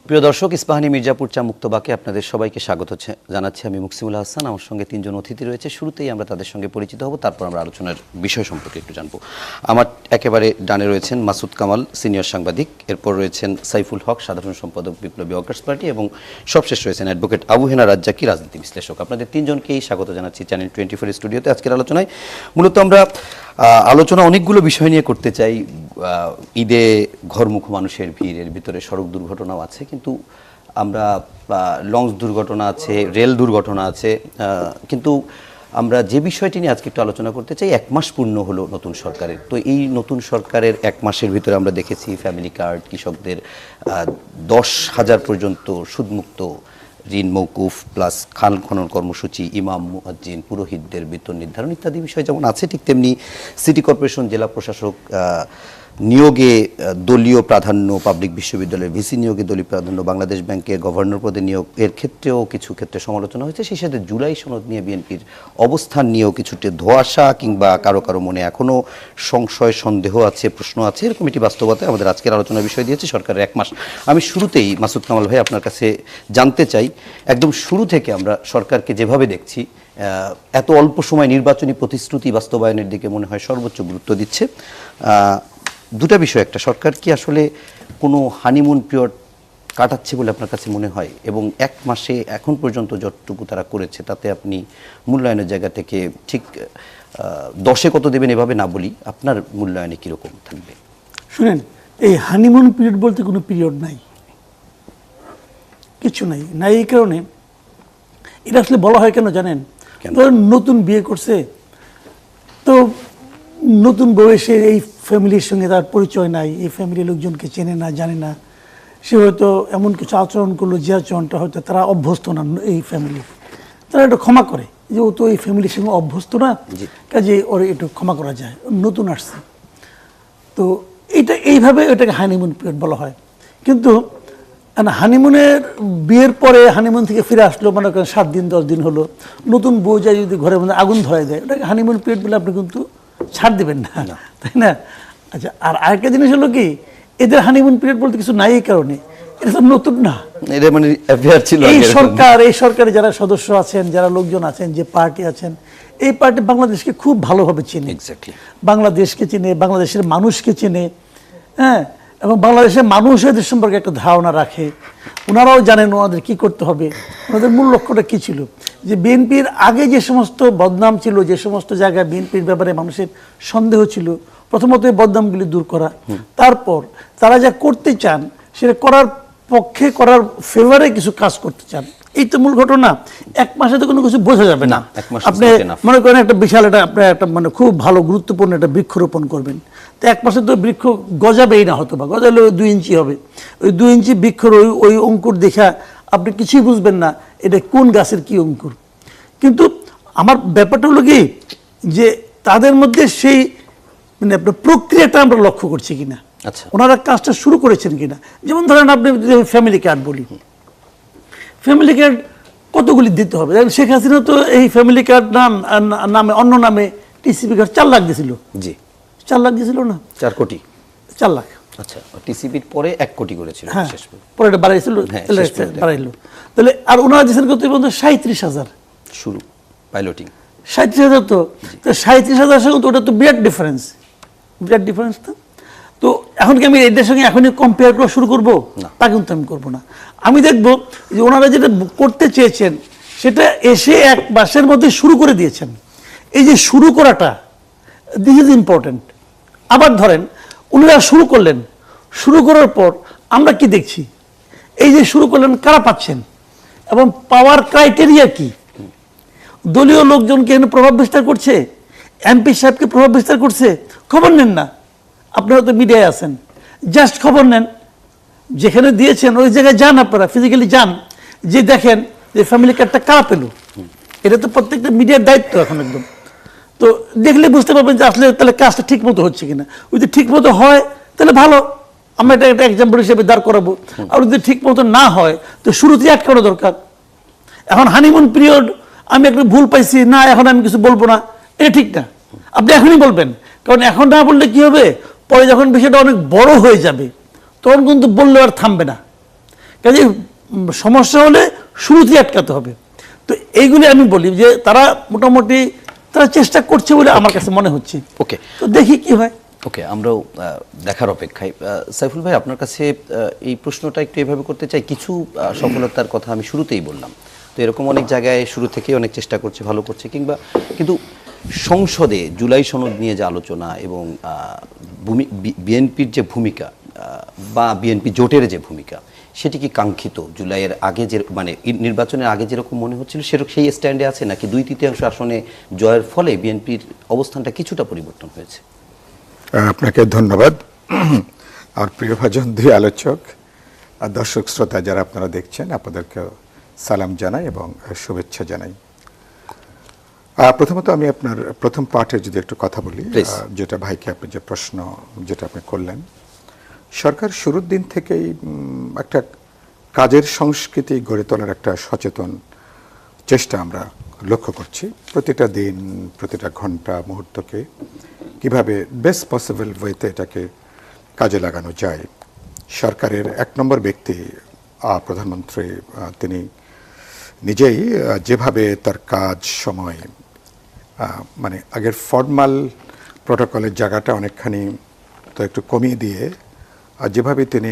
প্রিয় দর্শক, ইস্পাহানি মির্জাপুর চা মুক্তবাকে আপনাদের সবাইকে স্বাগত জানাচ্ছি। আমি মুকসিমুল হাসান। আমার সঙ্গে তিনজন অতিথি রয়েছে। শুরুতেই আমরা তাদের সঙ্গে পরিচিত হব, তারপর আমরা আলোচনার বিষয় সম্পর্কে একটু জানবো। আমার একেবারে ডানে রয়েছেন মাসুদ কামাল, সিনিয়র সাংবাদিক। এরপর রয়েছেন সাইফুল হক, সাধারণ সম্পাদক বিপ্লবী ওয়ার্কার্স পার্টি, এবং সবশেষ রয়েছেন অ্যাডভোকেট আবু হেনা রাজ্জাকি, রাজনীতি বিশ্লেষক। আপনাদের তিনজনকেই স্বাগত জানাচ্ছি চ্যানেল 24 স্টুডিওতে। আজকের আলোচনায় মূলত আমরা আলোচনা অনেকগুলো বিষয় নিয়ে করতে চাই। ঈদে ঘরমুখ মানুষের ভিড়ের ভিতরে সড়ক দুর্ঘটনাও আছে, কিন্তু আমরা লঞ্চ দুর্ঘটনা আছে, রেল দুর্ঘটনা আছে, কিন্তু আমরা যে বিষয়টি নিয়ে আজকে একটু আলোচনা করতে চাই, 1 মাস পূর্ণ হলো নতুন সরকারের। তো এই নতুন সরকারের 1 মাসের ভিতরে আমরা দেখেছি ফ্যামিলি কার্ড, কৃষকদের 10,000 পর্যন্ত সুদমুক্ত ঋণ মৌকুফ, প্লাস খাল খনন কর্মসূচি, ইমাম মুয়াজ্জিন, পুরোহিতদের বেতন নির্ধারণ ইত্যাদি বিষয় যেমন আছে, ঠিক তেমনি সিটি কর্পোরেশন, জেলা প্রশাসক নিয়োগে দলীয় প্রাধান্য, পাবলিক বিশ্ববিদ্যালয়ের ভিসি নিয়োগে দলীয় প্রাধান্য, বাংলাদেশ ব্যাংকের গভর্নর পদে নিয়োগ এর ক্ষেত্রেও কিছু ক্ষেত্রে সমালোচনা হয়েছে। সেই সাথে জুলাই সনদ নিয়ে বিএনপির অবস্থান নিয়েও কিছুটা ধোঁয়াশা কিংবা কারো কারো মনে এখনও সংশয়, সন্দেহ আছে, প্রশ্ন আছে। এরকম একটি বাস্তবতায় আমাদের আজকের আলোচনার বিষয় দিয়েছে সরকারের 1 মাস। আমি শুরুতেই মাসুদ কামাল ভাই আপনার কাছে জানতে চাই, একদম শুরু থেকে আমরা সরকারকে যেভাবে দেখছি, এত অল্প সময় নির্বাচনী প্রতিশ্রুতি বাস্তবায়নের দিকে মনে হয় সর্বোচ্চ গুরুত্ব দিচ্ছে। দুটা বিষয়, একটা, সরকার কি আসলে কোনো হানিমুন পিরিয়ড কাটাচ্ছে বলে আপনার কাছে মনে হয়? এবং 1 মাসে এখন পর্যন্ত যতটুকু তারা করেছে তাতে আপনি মূল্যায়নের জায়গা থেকে ঠিক 10-এ কত দেবেন এভাবে না বলি, আপনার মূল্যায়নে কীরকম থাকবে? শুনেন, এই হানিমুন পিরিয়ড বলতে কোনো পিরিয়ড নাই, কিছু নাই। এই কারণে এটা আসলে বলা হয় কেন জানেন? ধরেন নতুন বিয়ে করছে, তো নতুন বয়সে এই ফ্যামিলির সঙ্গে তার পরিচয় নাই, এই ফ্যামিলির লোকজনকে চেনে না, জানে না। সে হয়তো এমন কিছু আচরণ করলো যে আচরণটা হয়তো তারা অভ্যস্ত না, এই ফ্যামিলি তারা একটু ক্ষমা করে, যে ও তো এই ফ্যামিলির সঙ্গে অভ্যস্ত না, কাজে ওর একটু ক্ষমা করা যায়, নতুন আসছে। তো এটা এইভাবে এটাকে হানিমুন পিরিয়ড বলা হয়। কিন্তু হানিমুনের বিয়ের পরে হানিমুন থেকে ফিরে আসলো, মনে করেন 7 দিন 10 দিন হলো, নতুন বউ যায় যদি ঘরের মধ্যে আগুন ধরাই দেয়, ওটাকে হানিমুন পিরিয়ড বলে আপনি কিন্তু ছাড় দেবেন না, তাই না? আচ্ছা, আর আরেকটা জিনিস হলো কি, এদের হানিমুন পিরিয়ড বলতে কিছু নাই, এই কারণে এটা তো নতুন না। এটা মানে এই সরকারে যারা সদস্য আছেন, যারা লোকজন আছেন, যে পার্টি আছেন, এই পার্টি বাংলাদেশকে খুব ভালোভাবে চেনে, বাংলাদেশকে চেনে, বাংলাদেশের মানুষকে চেনে, হ্যাঁ, এবং বাংলাদেশের মানুষ এদের সম্পর্কে একটা ধারণা রাখে। ওনারাও জানেন ওনাদের কি করতে হবে, ওনাদের মূল লক্ষ্যটা কী ছিল। যে বিএনপির আগে যে সমস্ত বদনাম ছিল, যে সমস্ত জায়গায় বিএনপির ব্যাপারে মানুষের সন্দেহ ছিল, প্রথমত এই বদনামগুলি দূর করা, তারপর তারা যা করতে চান সেটা করার পক্ষে, করার ফেভারে কিছু কাজ করতে চান। এই তো মূল ঘটনা। 1 মাসে তো কোনো কিছু বোঝা যাবে না। আপনি মনে করেন একটা বিশাল একটা মানে খুব ভালো গুরুত্বপূর্ণ একটা বৃক্ষরোপণ করবেন, তো 1 মাসে তো বৃক্ষ গজাবেই না, হয়তো বা গজালে 2 ইঞ্চি হবে। ওই 2 ইঞ্চি বৃক্ষর ওই অঙ্কুর দেখা আপনি কিছুই বুঝবেন না এটা কোন গাছের কি অঙ্কুর। কিন্তু আমার ব্যাপারটা হলো কি, যে তাদের মধ্যে সেই মানে আপনার প্রক্রিয়াটা আমরা লক্ষ্য করছি কিনা, ওনারা কাজটা শুরু করেছেন কিনা। যেমন ধরেন আপনি ফ্যামিলি কার্ড বলি, ফ্যামিলি কার্ড কতগুলি দিতে হবে? শেখ হাসিনা তো এই ফ্যামিলি কার্ড নামে অন্য নামে টিসিপি কার্ড 4 লাখ দিয়েছিল। জি, 4 লাখ দিয়েছিল না, 4 কোটি, 4 লাখ। আচ্ছা, টিসিপির পরে 1 কোটি করেছিল, হ্যাঁ, পরে এটা বাড়াইছিল, বাড়াইলো। তাহলে আর ওনারা দিয়েছেন কত বলতে 37,000 শুরু পাইলটিং, 37,000। তো 37,000 সঙ্গে তো ওটা তো বিরাট ডিফারেন্স, বিরাট ডিফারেন্স। তো এখন কি আমি এদের সঙ্গে এখনই কম্পেয়ার করা শুরু করবো? তা কিন্তু আমি করবো না। আমি দেখবো যে ওনারা যেটা করতে চেয়েছেন সেটা এসে 1 মাসের মধ্যে শুরু করে দিয়েছেন। এই যে শুরু করাটা, দিস ইজ ইম্পর্টেন্ট। আবার ধরেন ওনারা শুরু করলেন, শুরু করার পর আমরা কি দেখছি, এই যে শুরু করলেন কারা পাচ্ছেন এবং পাওয়ার ক্রাইটেরিয়া কি? দলীয় লোকজনকে এখানে প্রভাব বিস্তার করছে, এমপি সাহেবকে প্রভাব বিস্তার করছে, খবর নেন না। আপনারা তো মিডিয়ায় আছেন, জাস্ট খবর নেন, যেখানে দিয়েছেন ওই জায়গায় যান, আপনারা ফিজিক্যালি যান, যে দেখেন যে ফ্যামিলি কার্ডটা কারা পেল। এটা তো প্রত্যেকটা মিডিয়ার দায়িত্ব এখন একদম। তো দেখলে বুঝতে পারবেন যে আসলে তাহলে কাজটা ঠিক মতো হচ্ছে কিনা। যদি ঠিক মতো হয় তাহলে ভালো, আমরা এটা একটা এক্সাম্পল হিসেবে দাঁড় করাবো। আর যদি ঠিক মতো না হয় তো শুরুতেই আটকানো দরকার। এখন হানিমুন পিরিয়ড আমি একটা ভুল পাইছি না, এখন আমি কিছু বলবো না, এটা ঠিক না। আপনি এখনই বলবেন, কারণ এখন না বললে কি হবে, পরে যখন বিষয়টা অনেক বড় হয়ে যাবে তখন কিন্তু বললে আর থামবে না। কাজে সমস্যা হলে শুরুতেই আটকাতে হবে। তো এইগুলি আমি বলি যে তারা মোটামুটি তারা চেষ্টা করছে বলে আমার কাছে মনে হচ্ছে। ওকে, তো দেখি কি হয়। ওকে, আমরাও দেখার অপেক্ষায়। সাইফুল ভাই, আপনার কাছে এই প্রশ্নটা একটু এভাবে করতে চাই। কিছু সফলতার কথা আমি শুরুতেই বললাম, তো এরকম অনেক জায়গায় শুরু থেকেই অনেক চেষ্টা করছে, ভালো করছে, কিন্তু সংসদে জুলাই সনদ নিয়ে যে আলোচনা এবং বিএনপির যে ভূমিকা বা বিএনপি জোটের যে ভূমিকা, সেটি কি কাঙ্ক্ষিত? জুলাইয়ের আগে যে মানে নির্বাচনের আগে যেরকম মনে হচ্ছিল সেরকম সেই স্ট্যান্ডে আছে, নাকি 2/3 আসনে জয়ের ফলে বিএনপির অবস্থানটা কিছুটা পরিবর্তন হয়েছে? আপনাকে ধন্যবাদ। আমার প্রিয়ভাজন দুই আলোচক আর দর্শক শ্রোতা যারা আপনারা দেখছেন, আপনাদেরকে সালাম জানাই এবং শুভেচ্ছা জানাই। প্রথমত আমি আপনার প্রথম পার্টে যদি একটু কথা বলি, যেটা ভাইকে আপনি যে প্রশ্ন যেটা আপনি করলেন, সরকার শুরুর দিন থেকেই একটা কাজের সংস্কৃতি গড়ে তোলার একটা সচেতন চেষ্টা আমরা লক্ষ্য করছি। প্রতিটা দিন, প্রতিটা ঘন্টা, মুহূর্তকে কিভাবে বেস্ট পসিবল ওয়েতে এটাকে কাজে লাগানো যায়। সরকারের 1 নম্বর ব্যক্তি প্রধানমন্ত্রী, তিনি নিজেই যেভাবে তার কাজ সময় মানে আগের ফর্মাল প্রোটোকলের জায়গাটা অনেকখানি তো একটু কমিয়ে দিয়ে যেভাবে তিনি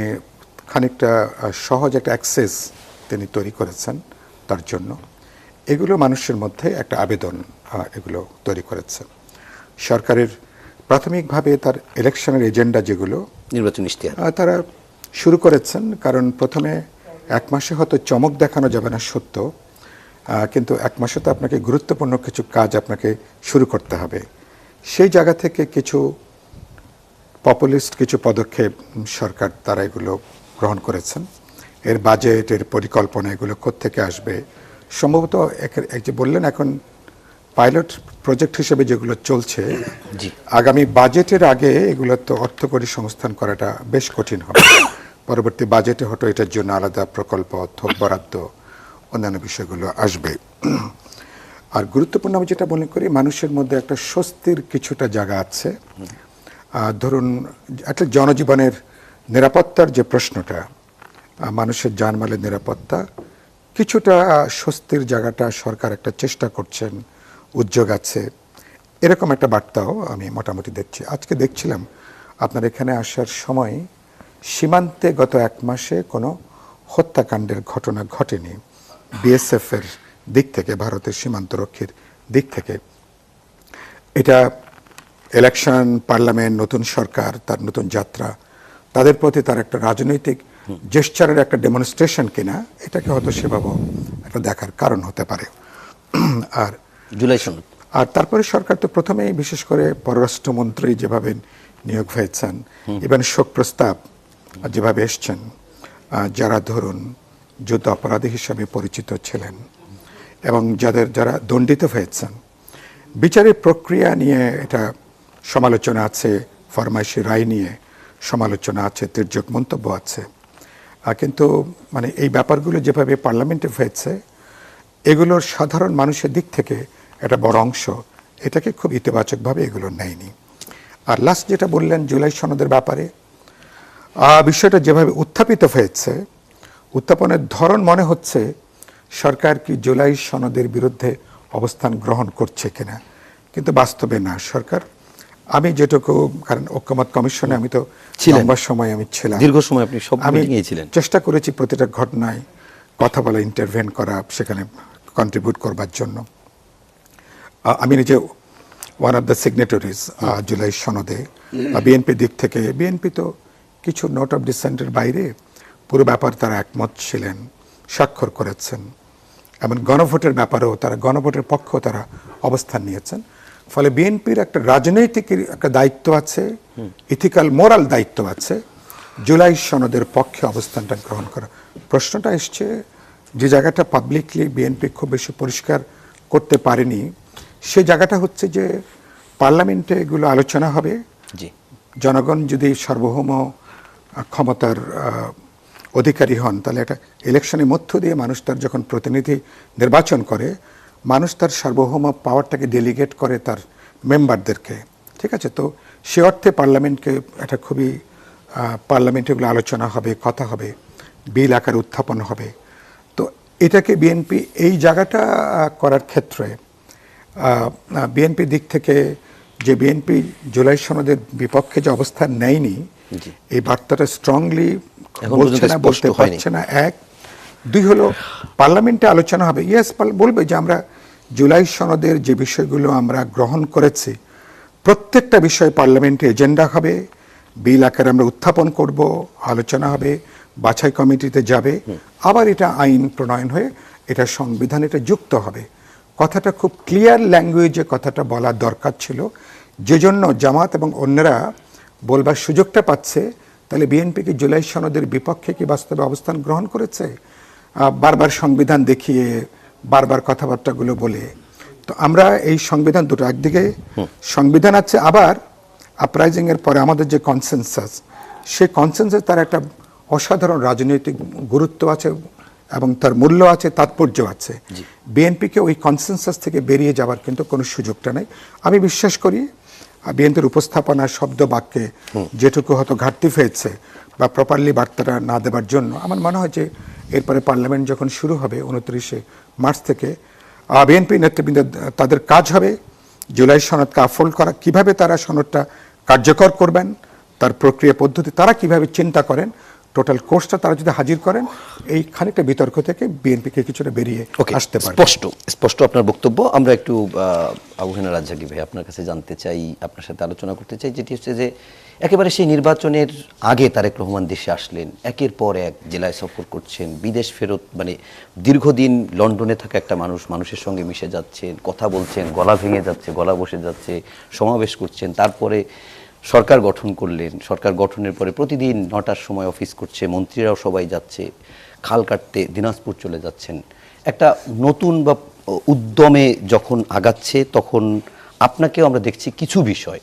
খানিকটা সহজ একটা অ্যাক্সেস তিনি তৈরি করেছেন তার জন্য, এগুলো মানুষের মধ্যে একটা আবেদন এগুলো তৈরি করেছে। সরকারের প্রাথমিকভাবে তার ইলেকশনের এজেন্ডা যেগুলো নির্বাচন ইশতেহার তারা শুরু করেছেন, কারণ প্রথমে 1 মাসে হয়তো চমক দেখানো যাবে না সত্য, কিন্তু 1 মাসে তো আপনাকে গুরুত্বপূর্ণ কিছু কাজ আপনাকে শুরু করতে হবে। সেই জায়গা থেকে কিছু পপুলিস্ট কিছু পদক্ষেপ সরকার তারা এগুলো গ্রহণ করেছেন। এর বাজেট, এর পরিকল্পনা এগুলো কোত্থেকে আসবে, সম্ভবত যে বললেন এখন পাইলট প্রজেক্ট হিসেবে যেগুলো চলছে, আগামী বাজেটের আগে এগুলো তো অর্থকরী সংস্থান করাটা বেশ কঠিন হবে। পরবর্তী বাজেটে হয়তো এটার জন্য আলাদা প্রকল্প, অর্থ বরাদ্দ, অন্যান্য বিষয়গুলো আসবে। আর গুরুত্বপূর্ণ আমি যেটা মনে করি, মানুষের মধ্যে একটা স্বস্তির কিছুটা জায়গা আছে। ধরুন একটা জনজীবনের নিরাপত্তার যে প্রশ্নটা, মানুষের জানমালের নিরাপত্তা, কিছুটা স্বস্তির জায়গাটা সরকার একটা চেষ্টা করছেন, উদ্যোগ আছে, এরকম একটা বার্তাও আমি মোটামুটি দেখছি। আজকে দেখছিলাম আপনার এখানে আসার সময় সীমান্তে গত 1 মাসে কোনো হত্যাকাণ্ডের ঘটনা ঘটেনি বিএসএফ এর দিক থেকে, ভারতের সীমান্তরক্ষীর দিক থেকে। এটা ইলেকশন, পার্লামেন্ট, নতুন সরকার, তার নতুন যাত্রা, তাদের প্রতি তার একটা রাজনৈতিক জেস্চারের একটা ডেমনস্ট্রেশন কিনা, এটাকে হয়তো সেভাবে একটা দেখার কারণ হতে পারে। আর জুলাই সনদ, আর তারপরে সরকার তো প্রথমেই বিশেষ করে পররাষ্ট্রমন্ত্রী যেভাবে নিয়োগ হয়েছেন, ইভেন শোক প্রস্তাব যেভাবে এসছেন, যারা ধরুন যুদ্ধ অপরাধী হিসাবে পরিচিত ছিলেন এবং যারা দণ্ডিত হয়েছেন, বিচারের প্রক্রিয়া নিয়ে এটা সমালোচনা আছে, ফরমাইশি রায় নিয়ে সমালোচনা আছে, তির্যক মন্তব্য আছে, কিন্তু মানে এই ব্যাপারগুলো যেভাবে পার্লামেন্টে হয়েছে, এগুলোর সাধারণ মানুষের দিক থেকে একটা বড় অংশ এটাকে খুব ইতিবাচকভাবে এগুলো নেয়নি। আর লাস্ট যেটা বললেন জুলাই সনদের ব্যাপারে, বিষয়টা যেভাবে উত্থাপিত হয়েছে, উত্থাপনের ধরন মনে হচ্ছে সরকার কি জুলাই সনদের বিরুদ্ধে অবস্থান গ্রহণ করছে কিনা, কিন্তু বাস্তবে না। সরকার, আমি যেটুকু, কারণ ঐক্যমত কমিশনে আমি তো লম্বা সময় আমি ছিলাম, দীর্ঘ সময় আপনি সব আমি মিটিংয়ে ছিলেন, চেষ্টা করেছি প্রতিটা ঘটনায় কথা বলা, ইন্টারভেন করা, সেখানে কন্ট্রিবিউট করবার জন্য। আমি নিজে ওয়ান অফ দ্য সিগনেটরিজ জুলাই সনদে। বিএনপি দিক থেকে, বিএনপি তো কিছু নোট অফ ডিসেন্টের বাইরে পুরো ব্যাপার তারা একমত ছিলেন, স্বাক্ষর করেছেন, এবং গণভোটের ব্যাপারেও তারা গণভোটের পক্ষেও তারা অবস্থান নিয়েছেন। ফলে বিএনপির একটা রাজনৈতিক একটা দায়িত্ব আছে, ইথিক্যাল মোরাল দায়িত্ব আছে জুলাই সনদের পক্ষে অবস্থানটা গ্রহণ করা। প্রশ্নটা এসছে যে জায়গাটা পাবলিকলি বিএনপি খুব বেশি পরিষ্কার করতে পারেনি, সে জায়গাটা হচ্ছে যে পার্লামেন্টে এগুলো আলোচনা হবে, জনগণ যদি সার্বভৌম ক্ষমতার অধিকারী হন, তাহলে এটা ইলেকশনের মধ্য দিয়ে মানুষ তার যখন প্রতিনিধি নির্বাচন করে, মানুষ তার সার্বভৌম পাওয়ারটাকে ডেলিগেট করে তার মেম্বারদেরকে, ঠিক আছে? তো সে অর্থে পার্লামেন্টকে এটা খুবই, পার্লামেন্টে এগুলো আলোচনা হবে, কথা হবে, বিল আকারে উত্থাপন হবে। তো এটাকে বিএনপি এই জায়গাটা করার ক্ষেত্রে বিএনপি দিক থেকে যে বিএনপি জুলাই সনদের বিপক্ষে যে অবস্থান নেয়নি, এই বার্তাটা স্ট্রংলি বলছে না, বলতে পারছে না। এক, দুই হলো পার্লামেন্টে আলোচনা হবে, ইয়েস বলবে যে আমরা জুলাই সনদের যে বিষয়গুলো আমরা গ্রহণ করেছি প্রত্যেকটা বিষয় পার্লামেন্টে এজেন্ডা হবে, বিল আকারে আমরা উত্থাপন করব, আলোচনা হবে, বাছাই কমিটিতে যাবে, আবার এটা আইন প্রণয়ন হয়ে এটা সংবিধান এটা যুক্ত হবে। কথাটা খুব ক্লিয়ার ল্যাঙ্গুয়েজে কথাটা বলার দরকার ছিল, যে জন্য জামাত এবং অন্যরা বলবার সুযোগটা পাচ্ছে। তাহলে বিএনপি কি জুলাই সনদের বিপক্ষে কি বাস্তবে অবস্থান গ্রহণ করেছে? বারবার সংবিধান দেখিয়ে বারবার কথাবার্তাগুলো বলে। তো আমরা এই সংবিধান দুটো, একদিকে সংবিধান আছে, আবার আপরাইজিং এর পরে আমাদের যে কনসেনসাস, সেই কনসেনসাস তার একটা অসাধারণ রাজনৈতিক গুরুত্ব আছে এবং তার মূল্য আছে, তাৎপর্য আছে। বিএনপিকে ওই কনসেনসাস থেকে বেরিয়ে যাওয়ার কিন্তু কোনো সুযোগটা নেই। আমি বিশ্বাস করি বিএনপির উপস্থাপনা শব্দ বাক্যে যেটুকু হয়তো ঘাটতি হয়েছে বা প্রপারলি বার্তাটা না দেওয়ার জন্য, আমার মনে হয় যে এরপরে পার্লামেন্ট যখন শুরু হবে 29শে মার্চ থেকে, বিএনপি নেতৃবৃন্দ তাদের কাজ হবে জুলাই সনদকে আফোল্ড করা, কিভাবে তারা সনদটা কার্যকর করবেন, তার প্রক্রিয়া পদ্ধতি তারা কিভাবে চিন্তা করেন, টোটাল কোর্সটা তারা যদি হাজির করেন, এই খানিকটা বিতর্ক থেকে বিএনপিকে কিছুটা বেরিয়ে আসতে পারে। স্পষ্ট আপনার বক্তব্য। আমরা একটু আবু হেনা রাজ্জাকি ভাই আপনার কাছে জানতে চাই, আপনার সাথে আলোচনা করতে চাই, যেটি হচ্ছে যে একেবারে সেই নির্বাচনের আগে তারেক রহমান দেশে আসলেন, একের পর এক জেলায় সফর করছেন, বিদেশ ফেরত, মানে দীর্ঘদিন লন্ডনে থাকা একটা মানুষের সঙ্গে মিশে যাচ্ছেন, কথা বলছেন, গলা ভেঙে যাচ্ছে, গলা বসে যাচ্ছে, সমাবেশ করছেন, তারপরে সরকার গঠন করলেন, সরকার গঠনের পরে প্রতিদিন 9টার সময় অফিস করছে, মন্ত্রীরাও সবাই যাচ্ছে, খাল কাটতে দিনাজপুর চলে যাচ্ছেন। একটা নতুন বা উদ্যমে যখন আগাচ্ছে, তখন আপনাকেও আমরা দেখছি কিছু বিষয়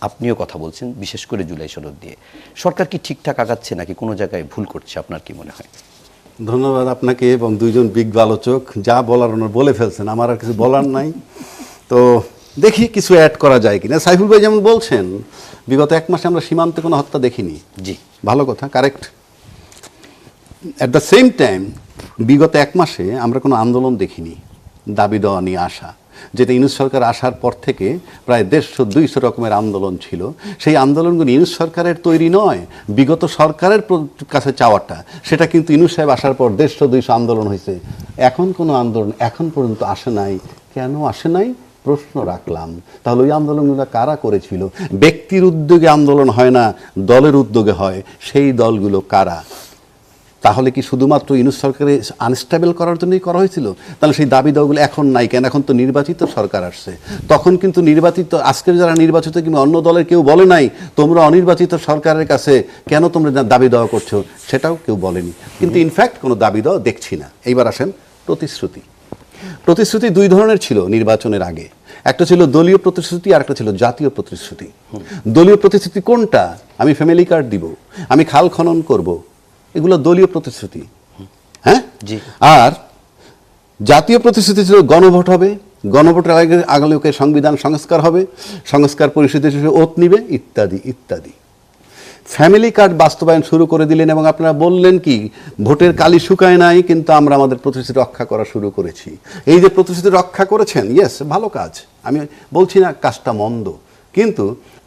আপনিও কথা বলছেন, বিশেষ করে জুলাই সনদ দিয়ে। সরকার কি ঠিকঠাক আগাচ্ছে নাকি কোনো জায়গায় ভুল করছে, আপনার কি মনে হয়? ধন্যবাদ আপনাকে এবং দুইজন বিজ্ঞ আলোচক, যা বলার ওনার বলে ফেলছেন, আমার আর কিছু বলার নাই। তো দেখি কিছু অ্যাড করা যায় কিনা। সাইফুল ভাই যেমন বলছেন বিগত 1 মাসে আমরা সীমান্তে কোনো হত্যা দেখিনি, জি ভালো কথা, correct. At the same time বিগত 1 মাসে আমরা কোনো আন্দোলন দেখিনি দাবি দেওয়া নিয়ে আসা, যেটা ইউনূস সরকার আসার পর থেকে প্রায় 150-200 রকমের আন্দোলন ছিল। সেই আন্দোলনগুলো ইউনূস সরকারের তৈরি নয়, বিগত সরকারের কাছে চাওয়াটা, সেটা কিন্তু ইউনূস সাহেব আসার পর 150-200 আন্দোলন হয়েছে। এখন কোনো আন্দোলন এখন পর্যন্ত আসে নাই। কেন আসে নাই প্রশ্ন রাখলাম। তাহলে ওই আন্দোলনগুলো কারা করেছিল? ব্যক্তির উদ্যোগে আন্দোলন হয় না, দলের উদ্যোগে হয়। সেই দলগুলো কারা? তাহলে কি শুধুমাত্র ইউনূস সরকারের আনস্টেবল করার জন্যই করা হয়েছিল? তাহলে সেই দাবি দাওয়াগুলো এখন নাই কেন? এখন তো নির্বাচিত সরকার আসছে। তখন কিন্তু নির্বাচিত, আজকের যারা নির্বাচিত কিংবা অন্য দলের কেউ বলে নাই তোমরা অনির্বাচিত সরকারের কাছে কেন তোমরা দাবি দেওয়া করছো, সেটাও কেউ বলেনি। কিন্তু ইনফ্যাক্ট কোনো দাবি দেওয়া দেখছি না। এইবার আসেন প্রতিশ্রুতি। প্রতিশ্রুতি 2 ধরনের ছিল নির্বাচনের আগে। একটা ছিল দলীয় প্রতিশ্রুতি আর একটা ছিল জাতীয় প্রতিশ্রুতি। দলীয় প্রতিশ্রুতি কোনটা? আমি ফ্যামিলি কার্ড দিব, আমি খাল খনন করব, এগুলো দলীয় প্রতিশ্রুতি। হ্যাঁ জি। আর জাতীয় প্রতিশ্রুতি ছিল গণভোট হবে, গণভোটের আগে সংবিধান সংস্কার হবে, সংস্কার পরিষদের ওত নিবে, ইত্যাদি ইত্যাদি। ফ্যামিলি কার্ড বাস্তবায়ন শুরু করে দিলেন এবং আপনারা বললেন কি ভোটের কালি শুকায় নাই, কিন্তু আমরা আমাদের প্রতিশ্রুতি রক্ষা করা শুরু করেছি। এই যে প্রতিশ্রুতি রক্ষা করেছেন, ইয়েস, ভালো কাজ, আমি বলছি না কাজটা মন্দ, কিন্তু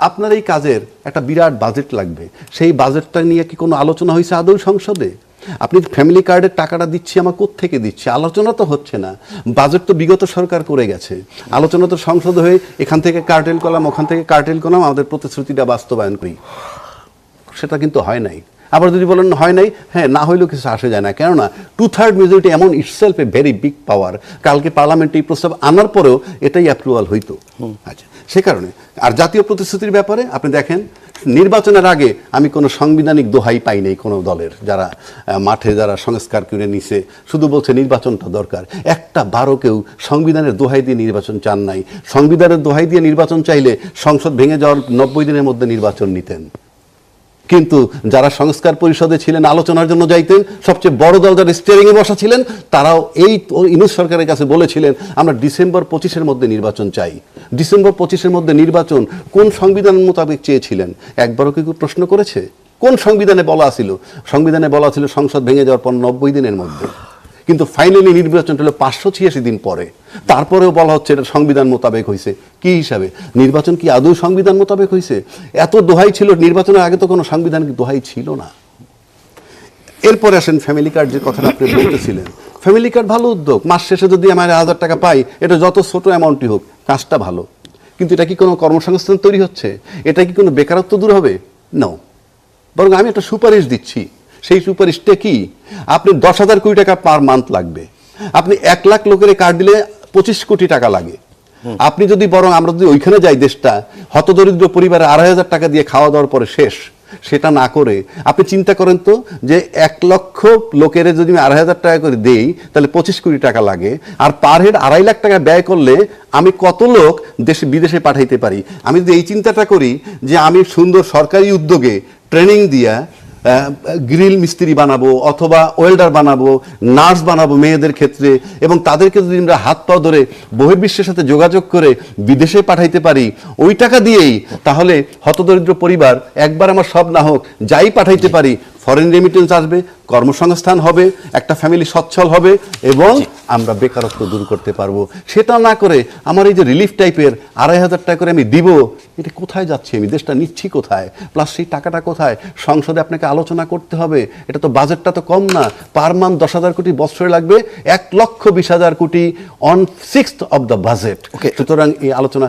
আপনার এই কাজের একটা বিরাট বাজেট লাগবে। সেই বাজেটটা নিয়ে কি কোনো আলোচনা হয়েছে আদৌ সংসদে? আপনি ফ্যামিলি কার্ডের টাকাটা দিচ্ছি, আমার কোত্থেকে দিচ্ছি, আলোচনা তো হচ্ছে না। বাজেট তো বিগত সরকার করে গেছে, আলোচনা তো সংসদে হয়ে এখান থেকে কার্টেল করলাম, ওখান থেকে কার্টেল করলাম, আমাদের প্রতিশ্রুতিটা বাস্তবায়ন করি, সেটা কিন্তু হয় নাই। আবার যদি বলেন হয় নাই, হ্যাঁ, না হইলেও কিছু আসে যায় না, কেননা 2/3 মেজরিটি এমন ইটসেলফ এ ভেরি বিগ পাওয়ার। কালকে পার্লামেন্টে এই প্রস্তাব আনার পরেও এটাই অ্যাপ্রুভাল হইতো। আচ্ছা, সে কারণে। আর জাতীয় প্রতিশ্রুতির ব্যাপারে আপনি দেখেন, নির্বাচনের আগে আমি কোনো সাংবিধানিক দোহাই পাই নাই কোনো দলের, যারা মাঠে যারা সংস্কার করে নিছে, শুধু বলছে নির্বাচনটা দরকার। একটা বারো কেউ সংবিধানের দোহাই দিয়ে নির্বাচন চান নাই। সংবিধানের দোহাই দিয়ে নির্বাচন চাইলে সংসদ ভেঙে যাওয়ার 90 দিনের মধ্যে নির্বাচন নিতেন। কিন্তু যারা সংস্কার পরিষদে ছিলেন, আলোচনার জন্য যাইতেন, সবচেয়ে বড় দল যারা স্টিয়ারিংয়ে বসা ছিলেন, তারাও এই ইউনূস সরকারের কাছে বলেছিলেন আমরা ডিসেম্বর 25-এর মধ্যে নির্বাচন চাই। ডিসেম্বর 25-এর মধ্যে নির্বাচন কোন সংবিধান মোতাবেক চেয়েছিলেন? একবারও কি কেউ প্রশ্ন করেছে? কোন সংবিধানে বলা ছিল? সংবিধানে বলা ছিল সংসদ ভেঙে যাওয়ার পর 90 দিনের মধ্যে, কিন্তু ফাইনালি নির্বাচনটা হলো 586 দিন পরে। তারপরেও বলা হচ্ছে এটা সংবিধান মোতাবেক হয়েছে। কি হিসাবে? নির্বাচন কি আদৌ সংবিধান মোতাবেক হয়েছে? এত দোহাই ছিল, নির্বাচনের আগে তো কোনো সাংবিধানিক দোহাই ছিল না। এরপরে আসেন ফ্যামিলি কার্ড, যে কথাটা আপনি বলতেছিলেন। ফ্যামিলি কার্ড ভালো উদ্যোগ, মাস শেষে যদি আমার 1000 টাকা পাই, এটা যত ছোট অ্যামাউন্টই হোক, কাজটা ভালো। কিন্তু এটা কি কোনো কর্মসংস্থান তৈরি হচ্ছে? এটা কি কোনো বেকারত্ব দূর হবে? নাও, বরং আমি একটা সুপারিশ দিচ্ছি। সেই সুপারিশটা কি? আপনি 10,000 কোটি টাকা পার মান্থ লাগবে। আপনি 1 লাখ লোকের কার্ড দিলে 25 কোটি টাকা লাগে। আপনি যদি বরং আমরা যদি ওইখানে যাই, দেশটা হতদরিদ্র পরিবারে 2,500 টাকা দিয়ে খাওয়া দাওয়ার পরে শেষ, সেটা না করে আপনি চিন্তা করেন তো যে 1 লক্ষ লোকের যদি আমি 2,500 টাকা করে দেই, তাহলে 25 কোটি টাকা লাগে। আর পার হেড 2.5 লাখ টাকা ব্যয় করলে আমি কত লোক দেশে বিদেশে পাঠাইতে পারি? আমি যদি এই চিন্তাটা করি যে আমি সুন্দর সরকারি উদ্যোগে ট্রেনিং দিয়া গ্রিল মিস্ত্রি বানাবো, অথবা ওয়েল্ডার বানাবো, নার্স বানাবো মেয়েদের ক্ষেত্রে, এবং তাদেরকে যদি আমরা হাত পা ধরে বহির্বিশ্বের সাথে যোগাযোগ করে বিদেশে পাঠাইতে পারি ওই টাকা দিয়েই, তাহলে হতদরিদ্র পরিবার একবার আমার সব না হোক যাই পাঠাইতে পারি, ফরেন রেমিটেন্স আসবে, কর্মসংস্থান হবে, একটা ফ্যামিলি সচ্ছল হবে, এবং আমরা বেকারত্ব দূর করতে পারবো। সেটা না করে আমার এই যে রিলিফ টাইপের 2,500 টাকা করে আমি দিব, এটা কোথায় যাচ্ছে? আমি দেশটা নিচ্ছি কোথায়? প্লাস সেই টাকাটা কোথায়? সংসদে আপনাকে আলোচনা করতে হবে। এটা তো বাজেটটা তো কম না, পার মান্থ 10,000 কোটি, বছরে লাগবে 1,20,000 কোটি on 6th of the budget. সুতরাং এই আলোচনা,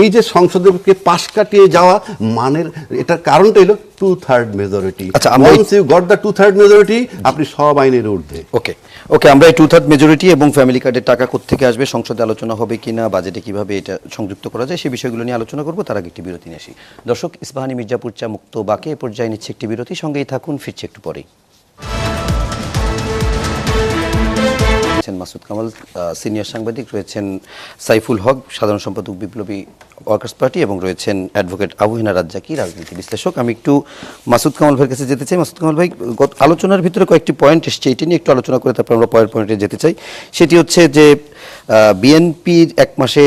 এই যে সংসদকে পাশ কাটিয়ে যাওয়া মানের, এটার কারণটা হলো 2/3 মেজরিটি। আচ্ছা, once you got the 2/3 majority, আপনি সব আইনের ঊর্ধ্বে। ওকে, আমরা এই 2/3 মেজরিটি এবং ফ্যামিলি কার্ডের টাকা কোত্থেকে আসবে, সংসদে আলোচনা হবে কিনা, বাজেটে কিভাবে এটা সংযুক্ত করা যায়, সেই বিষয়গুলো নিয়ে আলোচনা করবো। তার আগে একটি বিরতি নিয়ে আসি। দর্শক, ইস্পাহানি মির্জাপুর চা মুক্ত বাকে এ পর্যায়ে নিচ্ছে একটি বিরতি, সঙ্গেই থাকুন, ফিরছে একটু পরেই। মাসুদ কামাল সিনিয়র সাংবাদিক, রয়েছেন সাইফুল হক সাধারণ সম্পাদক বিপ্লবী ওয়ার্কার্স পার্টি, এবং রয়েছেন অ্যাডভোকেট আবু হেনা রাজ্জাকি রাজনীতি বিশ্লেষক। আমি একটু মাসুদ কামাল ভাইয়ের কাছে যেতে চাই। মাসুদ কামাল ভাই, আলোচনার ভিতরে কয়েকটি পয়েন্ট এসছে, এটি নিয়ে একটু আলোচনা করে তারপর আমরা পয়েন্টে যেতে চাই। সেটি হচ্ছে যে বিএনপির 1 মাসে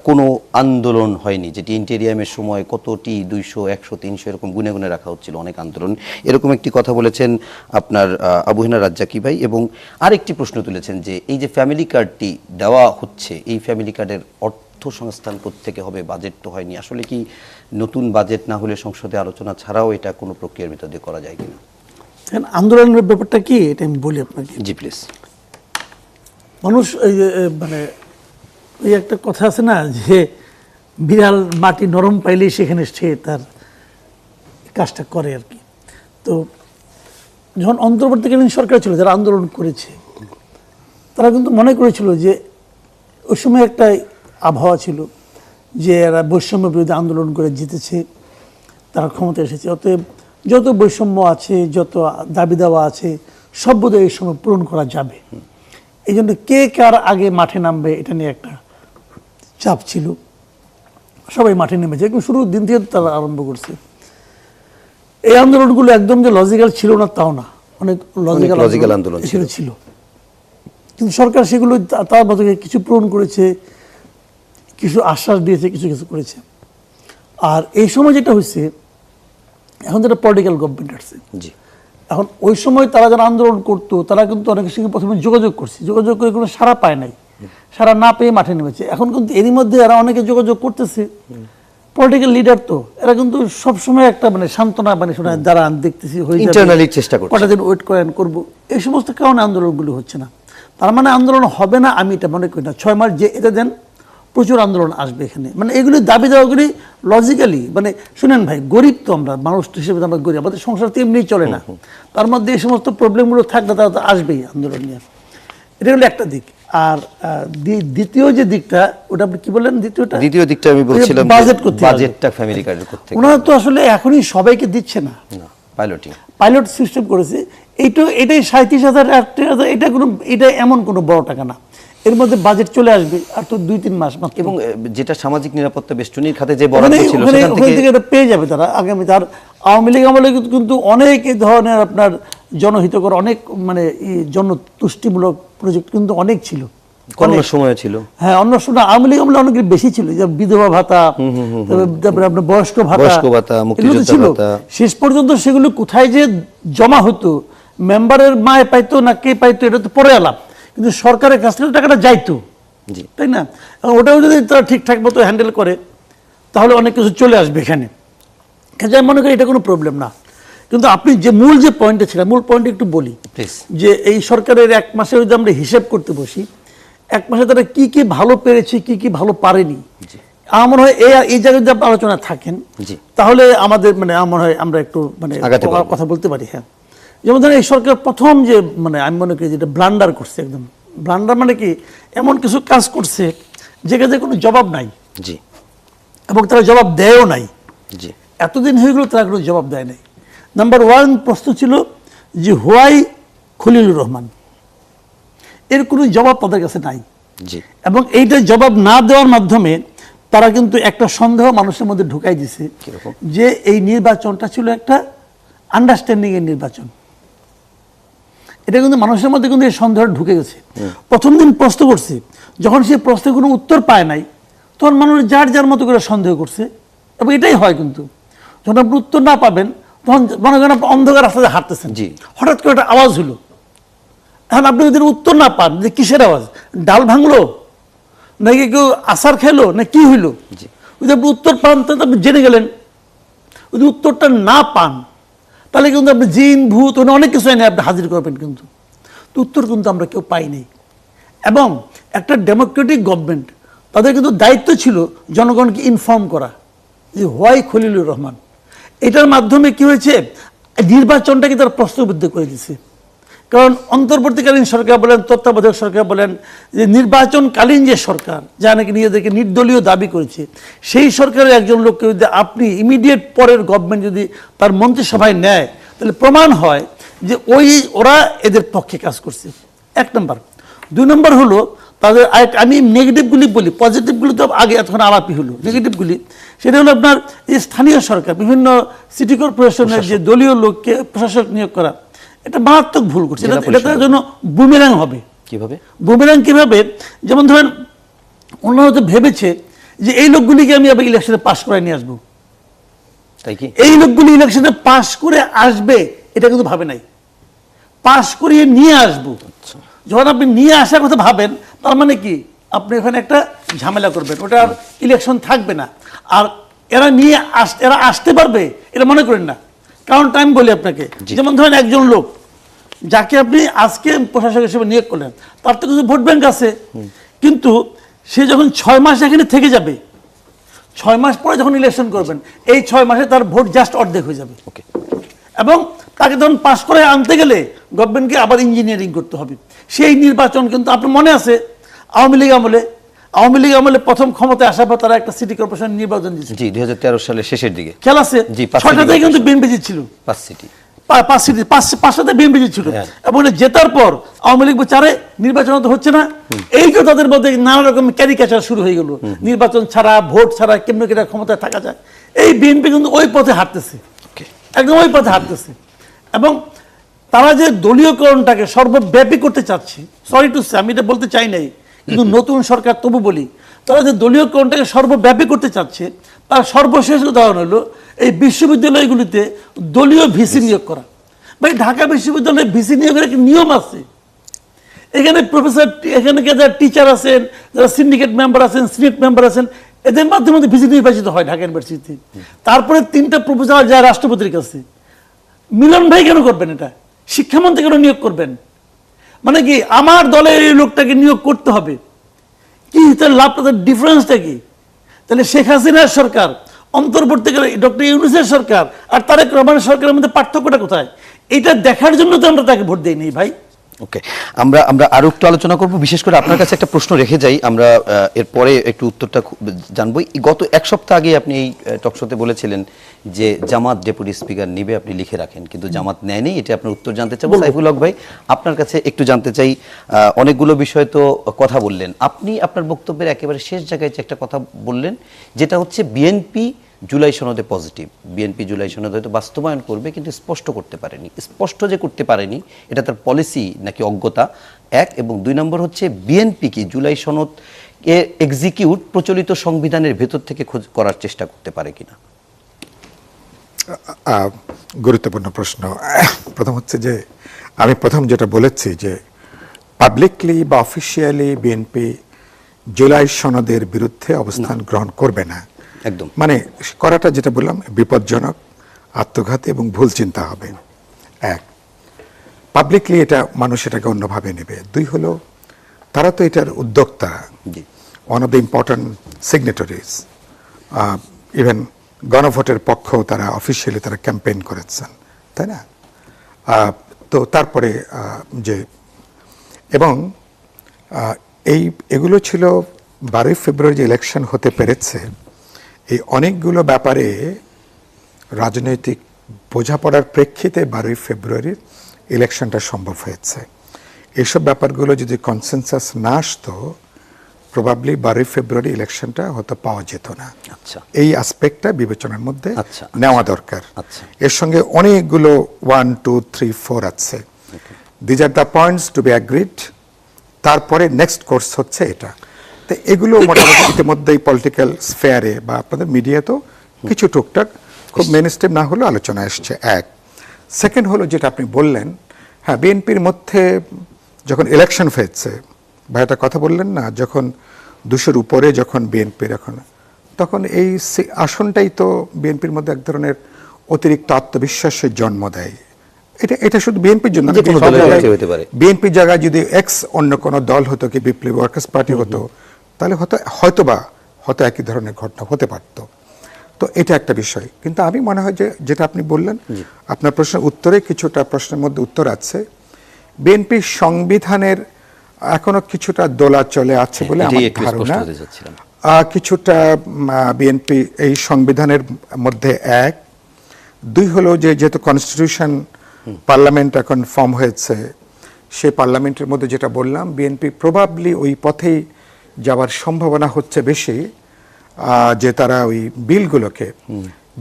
কোনো আন্দোলন হয়নি, যেটি ইন্টেরিয়ামের সময় কতটি 200, 100, 300 এরকম গুনে গুনে রাখা হচ্ছিল, অনেক আন্দোলন, এরকম একটি কথা বলেছেন আপনার আবু হেনা রাজ্জাকি ভাই। এবং আরেকটি প্রশ্ন তুলেছেন যে এই যে ফ্যামিলি কার্ডটি দেওয়া হচ্ছে, এই ফ্যামিলি কার্ডের অর্থ সংস্থান থেকে হবে, বাজেট তো হয়নি। আসলে কি নতুন বাজেট না হলে সংসদে আলোচনা ছাড়াও এটা কোনো প্রক্রিয়ার ভিতর দিয়ে করা যায় কিনা? আন্দোলনের ব্যাপারটা কি, এটা আমি বলি আপনাকে। জি প্লিজ। মানুষ মানে ওই একটা কথা আছে না, যে বিড়াল মাটি নরম পাইলেই সেখানে সে তার কাজটা করে আর কি। তো যখন অন্তর্বর্তীকালীন সরকার ছিল, যারা আন্দোলন করেছে, তারা কিন্তু মনে করেছিল যে ওই সময় একটা আবহাওয়া ছিল যে এরা বৈষম্য বিরোধী আন্দোলন করে জিতেছে, তারা ক্ষমতা এসেছে, অতএব যত বৈষম্য আছে, যত দাবি দেওয়া আছে, সব বোধহয় এই সময় পূরণ করা যাবে। এই জন্য কে কার আগে মাঠে নামবে এটা নিয়ে একটা চাপ ছিল, সবাই মাঠে নেমেছে। একদম শুরুর দিন থেকে তারা আরম্ভ করছে। এই আন্দোলনগুলো একদম যে লজিক্যাল ছিল না তাও না, অনেক লজিক্যাল আন্দোলন ছিল, কিন্তু সরকার সেগুলো তার মতো কিছু পূরণ করেছে, কিছু আশ্বাস দিয়েছে, কিছু কিছু করেছে। আর এই সময় যেটা হয়েছে, এখন যেটা পলিটিক্যাল গভর্নমেন্ট আসছে, জি, এখন ওই সময় তারা যারা আন্দোলন করতো তারা কিন্তু অনেকের সঙ্গে প্রথমে যোগাযোগ করছে, যোগাযোগ করে কোনো সাড়া পায় নাই, সাড়া না পেয়ে মাঠে নেমেছে। এখন কিন্তু এরই মধ্যে এরা অনেকে যোগাযোগ করতেছে, পলিটিক্যাল লিডার তো এরা কিন্তু সবসময় একটা মানে সান্ত্বনা মানে শোনা, দাঁড়ান দেখতেছি হয়ে যাবে, ইন্টারনালি চেষ্টা করছে, কটা দিন ওয়েট করেন করবো, এই সমস্ত কারণে আন্দোলনগুলো হচ্ছে না। তার মানে আন্দোলন হবে না আমি এটা মনে করি না। 6 মাস যে এটা দেন, প্রচুর আন্দোলন আসবে এখানে। মানে এগুলি দাবি দেওয়াগুলি লজিক্যালি, মানে শুনেন ভাই, গরিব তো আমরা, মানুষ হিসেবে আমরা গরিব, আমাদের সংসার তো এমনি চলে না, তার মধ্যে এই সমস্ত প্রবলেমগুলো থাকলে তারা তো আসবেই আন্দোলন নিয়ে। এটা হলো একটা দিক। আর দ্বিতীয় যে দিকটা, ওটা আপনি কি বললেন? দ্বিতীয় দিকটা আমি বলছিলাম বাজেটটা ফ্যামিলি কার্ডের করতে, ওনারা তো আসলে এখনই সবাইকে দিচ্ছে না, পাইলট সিস্টেম করেছে। এটাই 37,000, 38,000, এটা এমন কোনো বড় টাকা না। এর মধ্যে বাজেট চলে আসবে আর তো 2-3 মাস মাত্র। এবং যেটা সামাজিক নিরাপত্তা বেষ্টনীর খাতে যে বরাদ্দ ওখানে ছিল ওখানে সেখান ওখান থেকে থেকে এটা পেয়ে যাবে তারা আগামী। তার আওয়ামী লীগ আমলে কিন্তু অনেক এই ধরনের আপনার জনহিতকর অনেক মানে জনতুষ্টিমূলক প্রজেক্ট কিন্তু অনেক ছিল, করোনার সময় ছিল। হ্যাঁ, অন্য সময় আওয়ামী লীগ আমলে অনেক বেশি ছিল, যে বিধবা ভাতা, তারপরে আপনার বয়স্ক ভাতা, এগুলো ছিল। শেষ পর্যন্ত সেগুলো কোথায় যে জমা হতো, মেম্বারের মায় পাইতো না কে পাইতো, এটা তো পরে আলাপ, কিন্তু সরকারের কাছ থেকে টাকাটা যাইতো, তাই না? ওটাও যদি তারা ঠিকঠাক মতো হ্যান্ডেল করে তাহলে অনেক কিছু চলে আসবে এখানে। কাজে আমি মনে করি এটা কোনো প্রবলেম না। কিন্তু আপনি যে মূল যে পয়েন্টটা ছিল, মূল পয়েন্টটা একটু বলি, যে এই সরকারের 1 মাসে যদি আমরা হিসেব করতে বসি, 1 মাসে তারা কি কি ভালো পেরেছে, কি কি ভালো পারেনি, আমার মনে হয় এই জায়গায় যদি আলোচনা থাকেন তাহলে আমাদের মানে আমার মনে হয় আমরা একটু মানে কথা বলতে পারি। হ্যাঁ, যেমন ধরেন এই সরকার প্রথম যে মানে আমি মনে করি যেটা ব্লান্ডার করছে, একদম ব্লান্ডার মানে কি, এমন কিছু কাজ করছে যেখানে কোনো জবাব নাই, এবং তারা জবাব দেয়ও নাই। এতদিন হয়ে গেল তারা কোনো জবাব দেয় নাই। নাম্বার 1 প্রশ্ন ছিল যে হোয়াই খলিলুর রহমান, এর কোনো জবাব তাদের কাছে নাই। এবং এইটা জবাব না দেওয়ার মাধ্যমে তারা কিন্তু একটা সন্দেহ মানুষের মধ্যে ঢুকাই দিছে যে এই নির্বাচনটা ছিল একটা আন্ডারস্ট্যান্ডিং এর নির্বাচন। এটা কিন্তু মানুষের মধ্যে কিন্তু এই সন্দেহ ঢুকে গেছে। প্রথম দিন প্রশ্ন করছে, যখন সে প্রশ্নের কোনো উত্তর পায় নাই তখন মানুষ যার যার মতো করে সন্দেহ করছে, এবং এটাই হয়। কিন্তু যখন আপনি উত্তর না পাবেন তখন মনে করেন আপনি অন্ধকার রাস্তাতে হাঁটতেছেন, হঠাৎ করে একটা আওয়াজ হলো, এখন আপনি যদি উত্তর না পান যে কিসের আওয়াজ, ডাল ভাঙলো নাকি কেউ আচার খেলো না কি হইলো, যদি আপনি উত্তর পান তাহলে আপনি জেনে গেলেন। যদি উত্তরটা না পান তাহলে কিন্তু আপনি জিন ভূত অনেক কিছু এনে আপনি হাজির করবেন, কিন্তু উত্তর কিন্তু আমরা কেউ পাইনি। এবং একটা ডেমোক্রেটিক গভর্নমেন্ট, তাদের কিন্তু দায়িত্ব ছিল জনগণকে ইনফর্ম করা যে হোয়াই খলিলুর রহমান। এটার মাধ্যমে কি হয়েছে, নির্বাচনটাকে তারা প্রশ্নবিদ্ধ করে দিয়েছে। কারণ অন্তর্বর্তীকালীন সরকার বলেন, তত্ত্বাবধায়ক সরকার বলেন, যে নির্বাচনকালীন যে সরকার যা নাকি নিজেদেরকে নির্দলীয় দাবি করেছে, সেই সরকারের একজন লোককে যদি আপনি ইমিডিয়েট পরের গভর্নমেন্ট যদি তার মন্ত্রিসভায় নেয় তাহলে প্রমাণ হয় যে ওরা এদের পক্ষে কাজ করছে। 1 নম্বর। 2 নম্বর হলো তাদের আমি নেগেটিভগুলি বলি, পজিটিভগুলি তো আগে এতক্ষণ আলাপই হলো। নেগেটিভগুলি সেটা হলো আপনার এই স্থানীয় সরকার, বিভিন্ন সিটি কর্পোরেশনের যে দলীয় লোককে প্রশাসক নিয়োগ করা, এটা মারাত্মক ভুল করছে। এটা তার জন্য বুমেরাং হবে। কিভাবে বুমেরাং? কিভাবে? যেমন ধরেন ওনারা তো ভেবেছে যে এই লোকগুলিকে আমি আবার ইলেকশনে পাশ করে নিয়ে আসবো, তাই কি এই লোকগুলি ইলেকশনে পাশ করে আসবে এটা কিন্তু ভাবে নাই, পাশ করিয়ে নিয়ে আসবো। যখন আপনি নিয়ে আসার কথা ভাবেন তার মানে কি আপনি এখানে একটা ঝামেলা করবেন, ওটা আর ইলেকশন থাকবে না। আর এরা আসতে পারবে এটা মনে করেন না। কারণ আমি বলি আপনাকে, যেমন ধরেন একজন লোক যাকে আপনি আজকে প্রশাসক হিসেবে নিয়োগ করলেন, তার তো কিছু ভোট ব্যাংক আছে, কিন্তু সে যখন 6 মাস এখানে থেকে যাবে, 6 মাস পরে যখন ইলেকশন করবেন, এই 6 মাসে তার ভোট জাস্ট অর্ধেক হয়ে যাবে। এবং তাকে তখন পাশ করে আনতে গেলে গভর্নমেন্টকে আবার ইঞ্জিনিয়ারিং করতে হবে। সেই নির্বাচন কিন্তু আপনার মনে আছে আওয়ামী লীগ আমলে প্রথম ক্ষমতায় আসার পর তারা একটা সিটি কর্পোরেশন নির্বাচন দিয়েছে 2013 সালের শেষের দিকে, খেয়াল আছে? 6টাতে কিন্তু বিএনপি জিতছিল, 5টাতে বিএনপি জিতছিল। এবং জেতার পর আওয়ামী লীগ চারে নির্বাচন তো হচ্ছে না, এই যে তাদের মধ্যে নানা রকম ক্যারিকেচার শুরু হয়ে গেল, নির্বাচন ছাড়া ভোট ছাড়া কেমন কেটে ক্ষমতায় থাকা যায়। এই বিএনপি কিন্তু ওই পথে হাঁটতেছে, একদম ওই পথে হাঁটতেছে। এবং তারা যে দলীয়করণটাকে সর্বব্যাপী করতে চাচ্ছে, সরি টু সে আমি এটা বলতে চাই নাই, কিন্তু নতুন সরকার তবু বলি, তারা যে দলীয়করণটাকে সর্বব্যাপী করতে চাচ্ছে তার সর্বশেষ উদাহরণ হলো এই বিশ্ববিদ্যালয়গুলিতে দলীয় ভিসি নিয়োগ করা। ভাই ঢাকা বিশ্ববিদ্যালয়ে ভিসি নিয়োগের একটা নিয়ম আছে। এখানে প্রফেসর, এখানে যারা টিচার আছেন, যারা সিন্ডিকেট মেম্বার আছেন, সিনেট মেম্বার আছেন, এদের মাধ্যমে ভিসি নির্বাচিত হয় ঢাকা ইউনিভার্সিটিতে। তারপরে 3টা প্রপোজাল যায় রাষ্ট্রপতির কাছে। মিলন ভাই কেন করবেন এটা? শিক্ষামন্ত্রী কেন নিয়োগ করবেন? মানে কি আমার দলের এই লোকটাকে নিয়োগ করতে হবে, কি তার লাভটা, ডিফারেন্সটা কি? তাহলে শেখ হাসিনার সরকার, অন্তর্বর্তীকালে ডক্টর ইউনূসের সরকার আর তারেক রহমানের সরকারের মধ্যে পার্থক্যটা কোথায়? এটা দেখার জন্য তো আমরা তাকে ভোট দেইনি ভাই। ওকে, আমরা আমরা আরো একটু আলোচনা করব। বিশেষ করে আপনার কাছে একটা প্রশ্ন রেখে যাই, আমরা এরপরে একটু উত্তরটা জানবো। গত এক সপ্তাহ আগে আপনি এই টকশোতে বলেছিলেন যে জামাত ডেপুটি স্পিকার নিবে, আপনি লিখে রাখেন, কিন্তু জামাত নেয়নি। এটা আপনার উত্তর জানতে চাবো। সাইফুল হক ভাই, আপনার কাছে একটু জানতে চাই, অনেকগুলো বিষয় তো কথা বললেন আপনি, আপনার বক্তব্যের একেবারে শেষ জায়গায় যে একটা কথা বললেন, যেটা হচ্ছে বিএনপি জুলাই সনদে পজিটিভ, বিএনপি জুলাই সনদ হয়তো বাস্তবায়ন করবে কিন্তু স্পষ্ট করতে পারেনি। স্পষ্ট যে করতে পারেনি এটা তার পলিসি নাকি অজ্ঞতা, এক। এবং দুই নম্বর হচ্ছে বিএনপি কি জুলাই সনদ এক্সিকিউট প্রচলিত সংবিধানের ভেতর থেকে করার চেষ্টা করতে পারে কিনা? গুরুত্বপূর্ণ প্রশ্ন। প্রথম হচ্ছে যে আমি প্রথম যেটা বলেছি যে পাবলিকলি বা অফিসিয়ালি বিএনপি জুলাই সনদের বিরুদ্ধে অবস্থান গ্রহণ করবে না। একদম, মানে করাটা যেটা বললাম বিপজ্জনক, আত্মঘাতী এবং ভুল চিন্তা হবে। এক, পাবলিকলি এটা মানুষ এটাকে অন্যভাবে নেবে। দুই হলো তারা তো এটার উদ্যোক্তা, জি, one of the important signatories. Even গণভোটের পক্ষেও তারা অফিসিয়ালি তারা ক্যাম্পেইন করেছেন, তাই না? তো তারপরে যে এবং এগুলো ছিল 12ই ফেব্রুয়ারি যে ইলেকশন হতে পেরেছে, এই অনেকগুলো ব্যাপারে রাজনৈতিক বোঝাপড়ার প্রেক্ষিতে 12ই ফেব্রুয়ারির ইলেকশনটা সম্ভব হয়েছে। এইসব ব্যাপারগুলো যদি কনসেনসাস না আসতো, প্রবাবলি 12ই ফেব্রুয়ারি ইলেকশনটা হয়তো পাওয়া যেত না। আচ্ছা, এই অ্যাসপেক্টটা বিবেচনার মধ্যে আচ্ছা, নেওয়া দরকার। আচ্ছা, এর সঙ্গে অনেকগুলো 1, 2, 3, 4 আছে। These are the points to be agreed. তারপরে নেক্সট কোর্স হচ্ছে এটা। তো এগুলো মোটামুটি ইতিমধ্যেই পলিটিক্যাল স্ফেয়ারে বা আপনাদের মিডিয়াতেও কিছু টুকটাক খুব মেন স্ট্রিম না হলেও আলোচনা আসছে। এক। সেকেন্ড হলো যেটা আপনি বললেন, হ্যাঁ, বিএনপির মধ্যে যখন ইলেকশন হয়েছে, ভাই একটা কথা বললেন না, যখন 200-র উপরে যখন বিএনপির এখন, তখন এই আসনটাই তো বিএনপির মধ্যে এক ধরনের অতিরিক্ত আত্মবিশ্বাসের জন্ম দেয়। এটা শুধু বিএনপির জন্য, বিএনপির জায়গায় যদি অন্য কোনো দল হতো, কি বিপ্লবী ওয়ার্কার্স পার্টি হতো, তাহলে হয়তো একই ধরনের ঘটনা হতে পারত। তো এটা একটা বিষয়। কিন্তু আমি মনে হয় যে যেটা আপনি বললেন, আপনার প্রশ্নের উত্তরে কিছুটা প্রশ্নের মধ্যে উত্তর আছে। বিএনপির সংবিধানের এখনো কিছুটা দোলা চলে আছে বলে আমার ধারণা। কিছুটা বিএনপি এই সংবিধানের মধ্যে এক। দুই হলো যে যেহেতু কনস্টিটিউশন পার্লামেন্ট এখন ফর্ম হয়েছে, সেই পার্লামেন্টের মধ্যে যেটা বললাম, বিএনপি প্রবাবলি ওই পথেই যাওয়ার সম্ভাবনা হচ্ছে বেশি, যে তারা ওই বিলগুলোকে,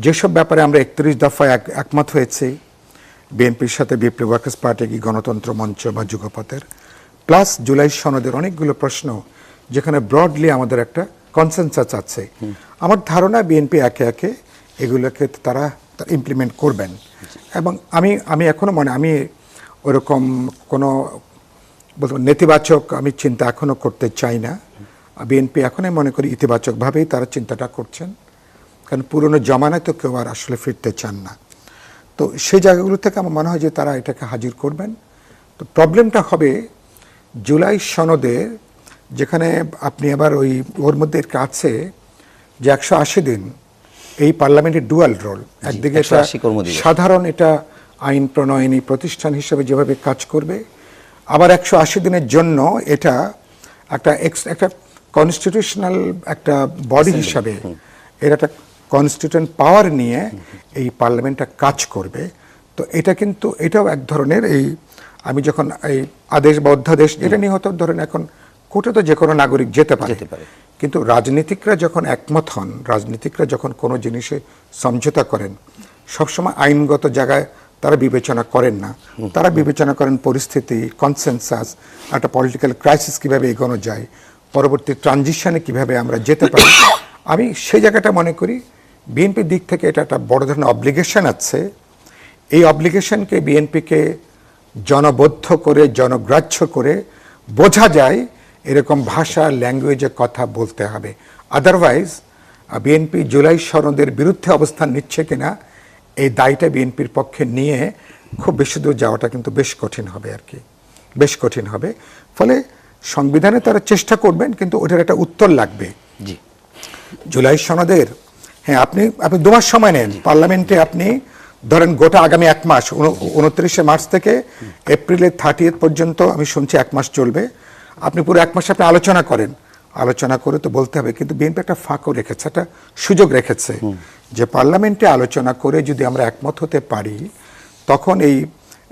যেসব ব্যাপারে আমরা 31 দফায় একমত হয়েছি বিএনপির সাথে বিপ্লবী ওয়ার্কার্স পার্টি, কি গণতন্ত্র মঞ্চ বা যুগপথের, প্লাস জুলাই সনদের অনেকগুলো প্রশ্ন যেখানে ব্রডলি আমাদের একটা কনসেনসাস আছে। আমার ধারণা বিএনপি একে একে এগুলোকে তারা ইমপ্লিমেন্ট করবেন। এবং আমি এখনো আমি ওরকম কোনো নেতিবাচক আমি চিন্তা এখনো করতে চাই না। বিএনপি এখনই মনে করি ইতিবাচকভাবেই তারা চিন্তাটা করছেন, কারণ পুরনো জমানায় তো কেউ আর আসলে ফিরতে চান না। তো সেই জায়গাগুলো থেকে আমার মনে হয় যে তারা এটাকে হাজির করবেন। তো প্রবলেমটা হবে জুলাই সনদে, যেখানে আপনি আবার ওর মধ্যে আছে যে 180 দিন এই পার্লামেন্টের ডুয়াল রোল। একদিকে এটা সাধারণ এটা আইন প্রণয়নী প্রতিষ্ঠান হিসেবে যেভাবে কাজ করবে, আবার 180 দিনের জন্য এটা একটা কনস্টিটিউশনাল একটা বডি হিসাবে এর একটা কনস্টিটিউশন পাওয়ার নিয়ে এই পার্লামেন্টটা কাজ করবে। তো এটা কিন্তু এটাও এক ধরনের, এই আমি যখন এই আদেশ বা অধ্যাদেশ এটা নিয়ে হতো, ধরেন এখন কোর্টে তো যে কোনো নাগরিক যেতে পারে, কিন্তু রাজনীতিকরা যখন একমত হন, রাজনীতিকরা যখন কোনো জিনিসে সমঝোতা করেন, সবসময় আইনগত জায়গায় তারা বিবেচনা করেন না। তারা বিবেচনা করেন পরিস্থিতি, কনসেনসাস, একটা পলিটিক্যাল ক্রাইসিস কীভাবে এগোনো যায়, পরবর্তী ট্রানজিশনে কিভাবে আমরা যেতে পারি। আমি সেই জায়গাটা মনে করি বিএনপির দিক থেকে এটা একটা বড় ধরনের অব্লিগেশন আছে। এই অব্লিগেশনকে বিএনপিকে জনবদ্ধ করে, জনগ্রাহ্য করে বোঝা যায় এরকম ভাষা, ল্যাঙ্গুয়েজে কথা বলতে হবে। আদারওয়াইজ বিএনপি জুলাই সনদের বিরুদ্ধে অবস্থান নিচ্ছে কিনা, এই দায়টা বিএনপির পক্ষে নিয়ে খুব বেশি দূর যাওয়াটা কিন্তু বেশ কঠিন হবে আর কি, বেশ কঠিন হবে। ফলে সংবিধানে তারা চেষ্টা করবেন, কিন্তু ওটার একটা উত্তর লাগবে। জুলাই সনদের, হ্যাঁ, আপনি 2 মাস সময় নেন, পার্লামেন্টে আপনি ধরেন গোটা আগামী 1 মাস 29শে মার্চ থেকে এপ্রিলের 30 পর্যন্ত আমি শুনছি 1 মাস চলবে। আপনি পুরো 1 মাস আপনি আলোচনা করেন, আলোচনা করে তো বলতে হবে, কিন্তু বিএনপি একটা ফাঁকও রেখেছে, একটা সুযোগ রেখেছে যে পার্লামেন্টে আলোচনা করে যদি আমরা একমত হতে পারি তখন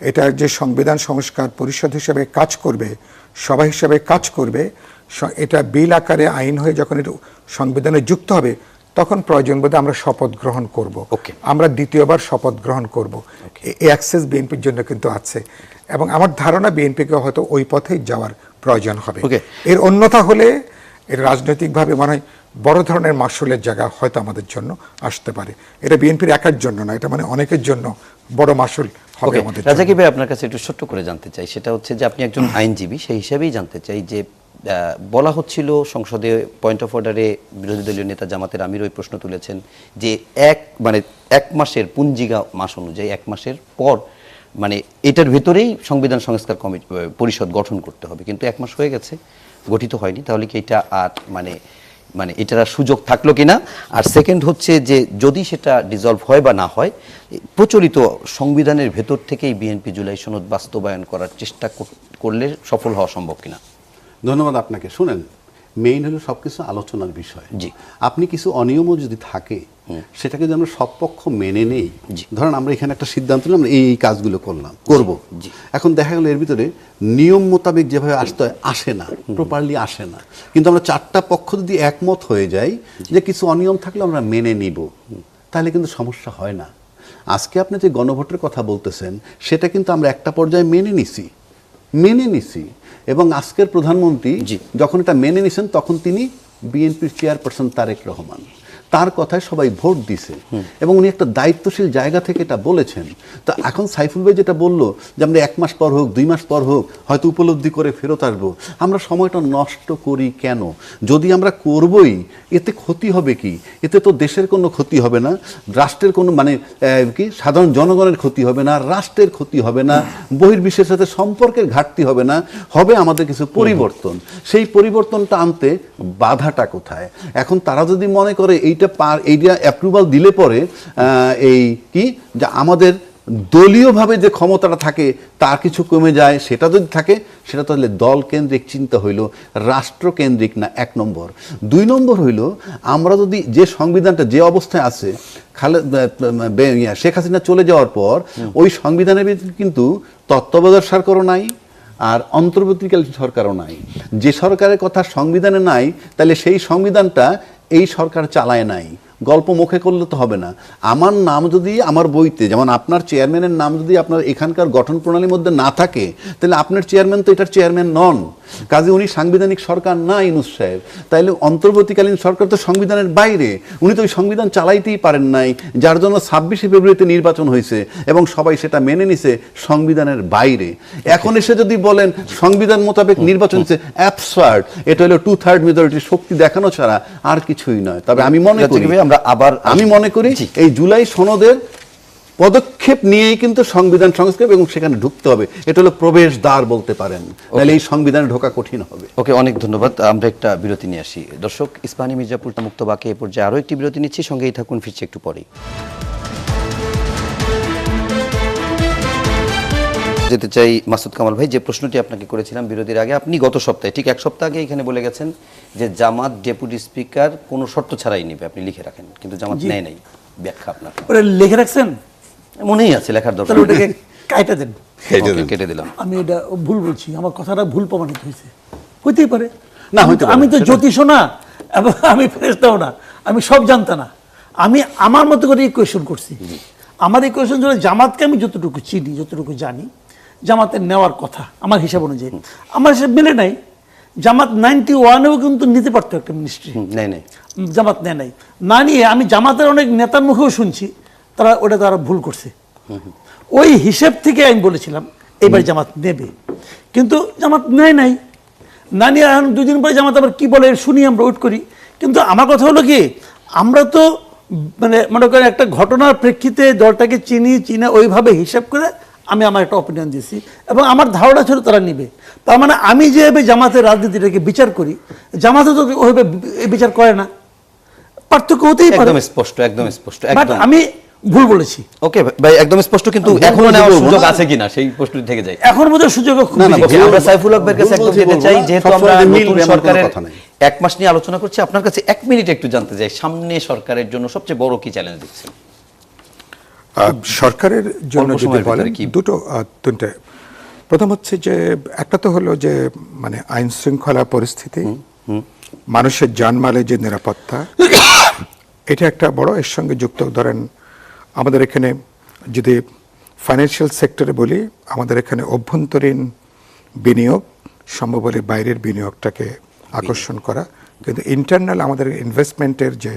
এটা যে সংবিধান সংস্কার পরিষদ হিসেবে কাজ করবে, সভা হিসেবে কাজ করবে, এটা বিল আকারে আইন হয়ে যখন এটা সংবিধানে যুক্ত হবে তখন প্রয়োজন বোধে আমরা শপথ গ্রহণ করব। আমরা দ্বিতীয়বার শপথ গ্রহণ করব। এই অ্যাক্সেস বিএনপির জন্য কিন্তু আছে এবং আমার ধারণা বিএনপিকে হয়তো ওই পথেই যাওয়ার প্রয়োজন হবে। এর অন্যথা হলে এর রাজনৈতিকভাবে মনে হয় বড় ধরনের মাসুলের জায়গা হয়তো আমাদের জন্য আসতে পারে। এটা বিএনপির একার জন্য না, এটা মানে অনেকের জন্য বড় মাসুল হবে আমাদের জন্য। রাজাকি ভাই, আপনার কাছে একটু ছোট্ট করে জানতে চাই, সেটা হচ্ছে যে আপনি একজন আইনজীবী, সেই হিসাবেই জানতে চাই যে বলা হচ্ছিল সংসদে পয়েন্ট অফ অর্ডারে বিরোধী দলীয় নেতা জামাতের আমির ওই প্রশ্ন তুলেছেন যে এক মাসের পুঞ্জিকা মাস অনুযায়ী 1 মাসের পর মানে এটার ভেতরেই সংবিধান সংস্কার পরিষদ গঠন করতে হবে, কিন্তু 1 মাস হয়ে গেছে, গঠিত হয়নি, তাহলে কি এটা আর মানে এটার আর সুযোগ থাকলো কিনা? আর সেকেন্ড হচ্ছে যে যদি সেটা ডিসলভ হয় বা না হয়, প্রচলিত সংবিধানের ভেতর থেকেই বিএনপি জুলাই সনদ বাস্তবায়ন করার চেষ্টা করলে সফল হওয়া সম্ভব কিনা? ধন্যবাদ আপনাকে। শুনেন, মেইন হলো সবকিছু আলোচনার বিষয়। জি, আপনি কিছু অনিয়মও যদি থাকে সেটাকে যদি আমরা সব পক্ষ মেনে নেই, ধরেন আমরা এখানে একটা সিদ্ধান্ত নিলাম এই কাজগুলো করব, এখন দেখা গেল এর ভিতরে নিয়ম মোতাবেক যেভাবে আসতে হয় আসে না, প্রপারলি আসে না, কিন্তু আমরা 4টা পক্ষ যদি একমত হয়ে যাই যে কিছু অনিয়ম থাকলে আমরা মেনে নিব, তাহলে কিন্তু সমস্যা হয় না। আজকে আপনি যে গণভোটের কথা বলতেছেন সেটা কিন্তু আমরা একটা পর্যায়ে মেনে নিছি এবং আজকের প্রধানমন্ত্রী যখন এটা মেনে নিছেন তখন তিনি বিএনপির চেয়ারপারসন তারেক রহমান, তার কথায় সবাই ভোট দিছে এবং উনি একটা দায়িত্বশীল জায়গা থেকে এটা বলেছেন। তো এখন সাইফুল ভাই যেটা বললো যে আমরা 1 মাস পর হোক 2 মাস পর হোক হয়তো উপলব্ধি করে ফেরত আসবো, আমরা সময়টা নষ্ট করি কেন? যদি আমরা করবই, এতে ক্ষতি হবে কি? এতে তো দেশের কোনো ক্ষতি হবে না, রাষ্ট্রের কোনো কি সাধারণ জনগণের ক্ষতি হবে না, রাষ্ট্রের ক্ষতি হবে না, বহির্বিশ্বের সাথে সম্পর্কের ঘাটতি হবে না, হবে আমাদের কিছু পরিবর্তন। সেই পরিবর্তনটা আনতে বাধাটা কোথায়? এখন তারা যদি মনে করে এইটা অ্যাপ্রুভাল দিলে পরে এই কি যে আমাদের দলীয়ভাবে যে ক্ষমতাটা থাকে তার কিছু কমে যায়, সেটা যদি থাকে সেটা তাহলে দল কেন্দ্রিক চিন্তা হইল, রাষ্ট্রকেন্দ্রিক না, 1 নম্বর। 2 নম্বর হইল আমরা যদি যে সংবিধানটা যে অবস্থায় আছে শেখ হাসিনা চলে যাওয়ার পর ওই সংবিধানের ভিতরে কিন্তু তত্ত্বাবধায়ক সরকারও নাই আর অন্তর্বর্তীকালীন সরকারও নাই। যে সরকারের কথা সংবিধানে নাই তাহলে সেই সংবিধানটা এই সরকার চালায় নাই। গল্প মুখে করলে তো হবে না। আমার নাম যদি আমার বইতে, যেমন আপনার চেয়ারম্যানের নাম যদি আপনার এখানকার গঠন প্রণালীর মধ্যে না থাকে তাহলে আপনার চেয়ারম্যান তো এটার চেয়ারম্যান নন, কাজে উনি সাংবিধানিক সরকার না ইউনূস সাহেব। তাইলে অন্তর্বর্তীকালীন সরকার তো সংবিধানের বাইরে, উনি তো ওই সংবিধান চালাইতেই পারেন নাই, যার জন্য 26শে ফেব্রুয়ারিতে নির্বাচন হয়েছে এবং সবাই সেটা মেনে নিছে সংবিধানের বাইরে। এখন এসে যদি বলেন সংবিধান মোতাবেক নির্বাচন হচ্ছে, অ্যাবসার্ড। এটা হলো 2/3 মেজরিটির শক্তি দেখানো ছাড়া আর কিছুই নয়। তবে আমি মনে করি এই জুলাই সনদের পদক্ষেপ নিয়েই কিন্তু সংবিধান সংস্কার এবং সেখানে ঢুকতে হবে, এটা হলো প্রবেশ দ্বার বলতে পারেন, তাহলে এই সংবিধানে ঢোকা কঠিন হবে। ওকে, অনেক ধন্যবাদ। আমরা একটা বিরতি নিয়ে আসি। দর্শক, ইস্পাহানী মির্জাপুর মুক্তবাকে এ পর্যায়ে আরও একটি বিরতি নিচ্ছি, সঙ্গেই থাকুন, ফিরছি একটু পরেই। যেতে চাই মাসুদ কামাল ভাই, যে প্রশ্নটি আপনাকে করেছিলাম বিরতির আগে, আপনি গত সপ্তাহে ঠিক 1 সপ্তাহ আগে এখানে বলে গেছেন যে জামাত ডেপুটি স্পিকার কোনো শর্ত ছাড়াই নেবে, আপনি লিখে রাখেন, কিন্তু জামাত নেয় নাই। ব্যাখ্যা আপনার? ওটা লিখে রাখছেন? মনেই আছে, লেখার দরকার। ওটাকে কাইটা দেন। কেটে দিলাম। আমি এটা ভুল বলছি, আমার কথাটা ভুল প্রমাণিত হয়েছে, হইতেই পারে না, হইতে পারে। আমি তো জ্যোতিষও না এবং আমি ফেরেশতাও না, আমি সব জানতা না। আমি আমার মতো করে কোয়েশন করছি। আমার এই কোয়েশন জন্য জামাতকে আমি যতটুকু চিনি, যতটুকু জানি, জামাতের নেওয়ার কথা আমার হিসাব অনুযায়ী, আমার হিসাব মেলে নাই। জামাত 91-এও কিন্তু নিতে পারতো একটা মিনিস্ট্রি, জামাত নেয় নাই। না নিয়ে আমি জামাতের অনেক নেতার মুখেও শুনছি তারা ভুল করছে। ওই হিসেব থেকে আমি বলেছিলাম এবার জামাত নেবে, কিন্তু জামাত নেয় নাই। না নিয়ে এখন 2 দিন পরে জামাত আবার কি বলে শুনি, আমরা ওয়েট করি। কিন্তু আমার কথা হলো কি, আমরা তো মনে করেন একটা ঘটনার প্রেক্ষিতে দলটাকে চিনে ওইভাবে হিসাব করে আমি আমার একটা অপিনিয়ন দিয়েছি এবং আমার ধারণা ছিল তারা নিবে। তার মানে আমি যেভাবে জামাতের রাজনীতিটাকে বিচার করি, জামাতে তো ওইভাবে বিচার করে না, পার্থক্য হতেই পারে। একদম স্পষ্ট। বাট আমি ভুল বলেছি। ওকে ভাই, একদম স্পষ্ট, কিন্তু ভুল এখনো বলছি নেওয়ার বলবো সুযোগ না। আছে কিনা সেই প্রশ্নটি থেকে যায়। এখন বোধহয় সুযোগ খুব না, না, বেশি। ওকে, আমরা সাইফুল হক ভাইয়ের কাছে ভুল একদম বলছি যেতে বলবো চাই, না। যেহেতু সবসময় আমরা যে নতুন মিলবে এমন কোনো সরকারের কথা নেই। 1 মাস নিয়ে আলোচনা করছি, আপনার কাছে 1 মিনিট একটু জানতে চাই, সামনে সরকারের জন্য সবচেয়ে বড় কি চ্যালেঞ্জ দেখছেন? সরকারের জন্য অল্প যদি সময়ের বলেন ভিতরে কি? দুটো তিনটে। প্রথম হচ্ছে যে একটা তো হলো যে মানে আইন শৃঙ্খলা পরিস্থিতি, মানুষের জানমালের যে নিরাপত্তা, এটা একটা বড়। এর সঙ্গে যুক্ত ধরেন আমাদের এখানে যদি ফাইন্যান্সিয়াল সেক্টরে বলি, আমাদের এখানে অভ্যন্তরীণ বিনিয়োগ সম্ভব হলে বাইরের বিনিয়োগটাকে আকর্ষণ করা, কিন্তু ইন্টারনাল আমাদের ইনভেস্টমেন্টের যে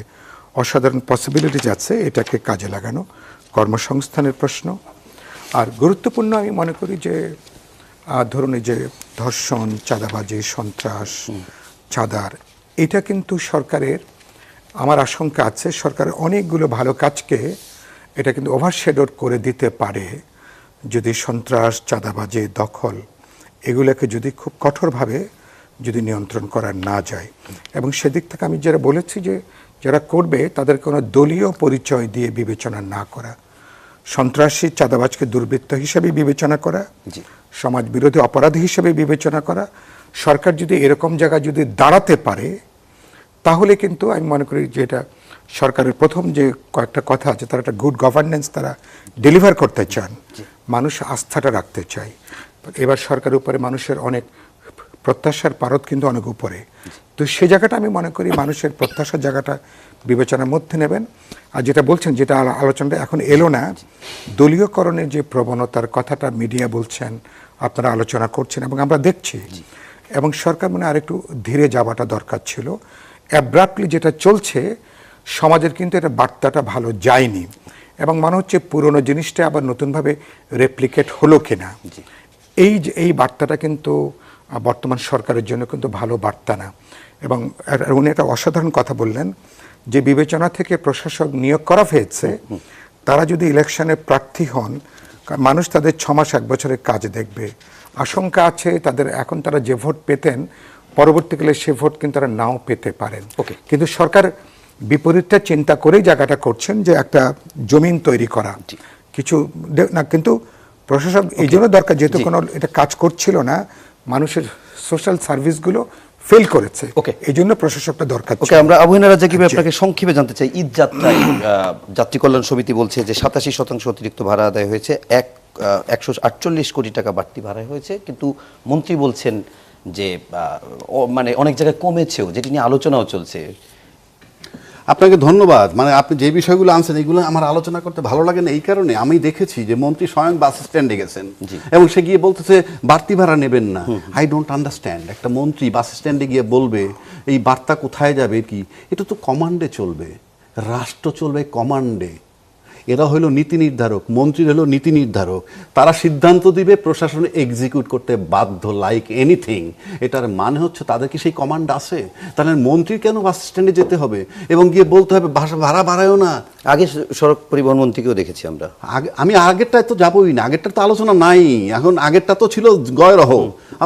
অসাধারণ পসিবিলিটিজ আছে এটাকে কাজে লাগানো, কর্মসংস্থানের প্রশ্ন। আর গুরুত্বপূর্ণ আমি মনে করি যে ধরুন এই যে ধর্ষণ, চাঁদাবাজি, সন্ত্রাস, চাঁদার, এটা কিন্তু সরকারের, আমার আশঙ্কা আছে সরকারের অনেকগুলো ভালো কাজকে এটা কিন্তু ওভারশ্যাডোড করে দিতে পারে যদি সন্ত্রাস, চাঁদাবাজি, দখল এগুলোকে যদি খুব কঠোরভাবে যদি নিয়ন্ত্রণ করা না যায়। এবং সেদিক থেকে আমি যারা বলেছি যে যারা করবে তাদের কোনো দলীয় পরিচয় দিয়ে বিবেচনা না করা, সন্ত্রাসী চাঁদাবাজকে দুর্বৃত্ত হিসেবে বিবেচনা করা, সমাজ বিরোধী অপরাধী হিসেবে বিবেচনা করা। সরকার যদি এরকম জায়গায় যদি দাঁড়াতে পারে তাহলে কিন্তু আমি মনে করি যে এটা সরকারের প্রথম যে কয়েকটা কথা আছে, তারা একটা গুড গভর্নেন্স তারা ডেলিভার করতে চান, মানুষ আস্থাটা রাখতে চায়। এবার সরকারের উপরে মানুষের অনেক প্রত্যাশার পারদ কিন্তু অনেক উপরে, তো সে জায়গাটা আমি মনে করি মানুষের প্রত্যাশার জায়গাটা বিবেচনার মধ্যে নেবেন। আর যেটা বলছেন, যেটা আলোচনাটা এখন এলো না, দলীয়করণের যে প্রবণতার কথাটা মিডিয়া বলছেন, আপনারা আলোচনা করছেন এবং আমরা দেখছি, এবং সরকার মনে হয় আরেকটু ধীরে যাওয়াটা দরকার ছিল। অ্যাব্রাপ্টলি যেটা চলছে সমাজের কিন্তু এটা বার্তাটা ভালো যায়নি, এবং মনে হচ্ছে পুরনো জিনিসটা আবার নতুনভাবে রেপ্লিকেট হলো কিনা, এই বার্তাটা কিন্তু বর্তমান সরকারের জন্য কিন্তু ভালো বার্তা না। এবং উনি একটা অসাধারণ কথা বললেন যে বিবেচনা থেকে প্রশাসক নিয়োগ করা হয়েছে, তারা যদি ইলেকশনে প্রার্থী হন, মানুষ তাদের 6 মাস 1 বছরের কাজ দেখবে। আশঙ্কা আছে তাদের এখন তারা যে ভোট পেতেন পরবর্তীকালে সে ভোট কিন্তু তারা নাও পেতে পারেন। কিন্তু সরকার বিপরীতটা চিন্তা করেই জায়গাটা করছেন যে একটা জমিন তৈরি করা কিছু না, কিন্তু প্রশাসক এই জন্য দরকার যেহেতু কোনো এটা কাজ করছিল না, মানুষের সোশ্যাল সার্ভিসগুলো ফেল করেছে, এই জন্য প্রশাসকটা দরকার। ওকে, আমরা আবু হেনা রাজ্জাকি আপনাকে সংক্ষেপে জানতে চাই, ঈদ যাত্রায় যাত্রী কল্যাণ সমিতি বলছে যে 87% অতিরিক্ত ভাড়া আদায় হয়েছে, 148 কোটি টাকা বাড়তি ভাড়া হয়েছে, কিন্তু মন্ত্রী বলছেন যে মানে অনেক জায়গায় কমেছেও, যেটি নিয়ে আলোচনাও চলছে। আপনাকে ধন্যবাদ। মানে আপনি যে বিষয়গুলো আনছেন এগুলো আমার আলোচনা করতে ভালো লাগে না, এই কারণে আমি দেখেছি যে মন্ত্রী স্বয়ং বাস স্ট্যান্ডে গেছেন এবং সে গিয়ে বলতেছে বাড়তি ভাড়া নেবেন না। আই ডোন্ট আন্ডারস্ট্যান্ড, একটা মন্ত্রী বাস স্ট্যান্ডে গিয়ে বলবে এই বার্তা কোথায় যাবে কি? এটা তো কমান্ডে চলবে, রাষ্ট্র চলবে কমান্ডে। এরা হলো নীতি নির্ধারক, মন্ত্রী হলো নীতি নির্ধারক, তারা সিদ্ধান্ত দিবে, প্রশাসন এক্সিকিউট করতে বাধ্য লাইক এনিথিং। এটার মানে হচ্ছে তাদের কি সেই কমান্ড আছে? তাহলে মন্ত্রীর কেন বাস স্ট্যান্ডে যেতে হবে এবং গিয়ে বলতে হবে ভাড়া বাড়ায়ও না? আগে সড়ক পরিবহন মন্ত্রীকেও দেখেছি আমরা। আমি আগেরটায় তো যাবোই না, আগেরটা তো আলোচনা নাই। এখন আগেরটা তো ছিল গয়রহ,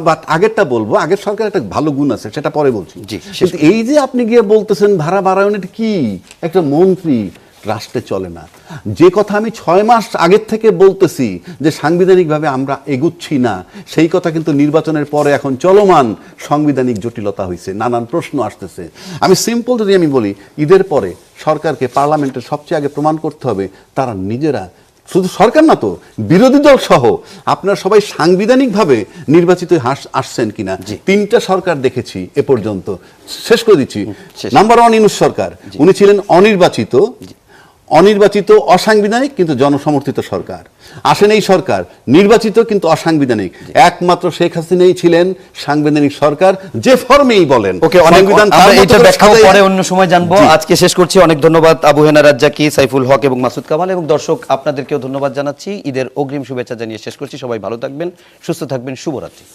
বাট আগেরটা বলবো, আগের সরকার একটা ভালো গুণ আছে, সেটা পরে বলছি। কিন্তু এই যে আপনি গিয়ে বলতেছেন ভাড়া বাড়ায়ও না, এটা কি? একটা মন্ত্রী রাষ্ট্রে চলে না। যে কথা আমি 6 মাস আগের থেকে বলতেছি যে সাংবিধানিকভাবে আমরা এগুচ্ছি না, সেই কথা কিন্তু নির্বাচনের পরে এখন চলমান সাংবিধানিক জটিলতা হয়েছে, নানান প্রশ্ন আসতেছে। আমি সিম্পল যদি আমি বলি, ঈদের পরে সরকারকে পার্লামেন্টের সবচেয়ে আগে প্রমাণ করতে হবে তারা নিজেরা, শুধু সরকার না তো বিরোধী দল সহ আপনারা সবাই সাংবিধানিকভাবে নির্বাচিত আসছেন কিনা। 3টা সরকার দেখেছি এ পর্যন্ত, শেষ করে দিচ্ছি। নাম্বার 1 ইউনূস সরকার, উনি ছিলেন অনির্বাচিত অসাংবিধানিক কিন্তু জনসমর্থিত সরকার। আসেন এই সরকার নির্বাচিত কিন্তু অসাংবিধানিক, একমাত্র শেখ হাসিনাই ছিলেন সাংবিধানিক সরকার, যে ফর্মেই বলেন। ওকে, এটা ব্যাখ্যা পরে অন্য সময় জানবো। আজকে শেষ করছি। অনেক ধন্যবাদ আবু হেনা রাজ্জাকি, সাইফুল হক এবং মাসুদ কামাল, এবং দর্শক আপনাদেরকেও ধন্যবাদ জানাচ্ছি। ঈদের অগ্রিম শুভেচ্ছা জানিয়ে শেষ করছি। সবাই ভালো থাকবেন, সুস্থ থাকবেন, শুভরাত্রি।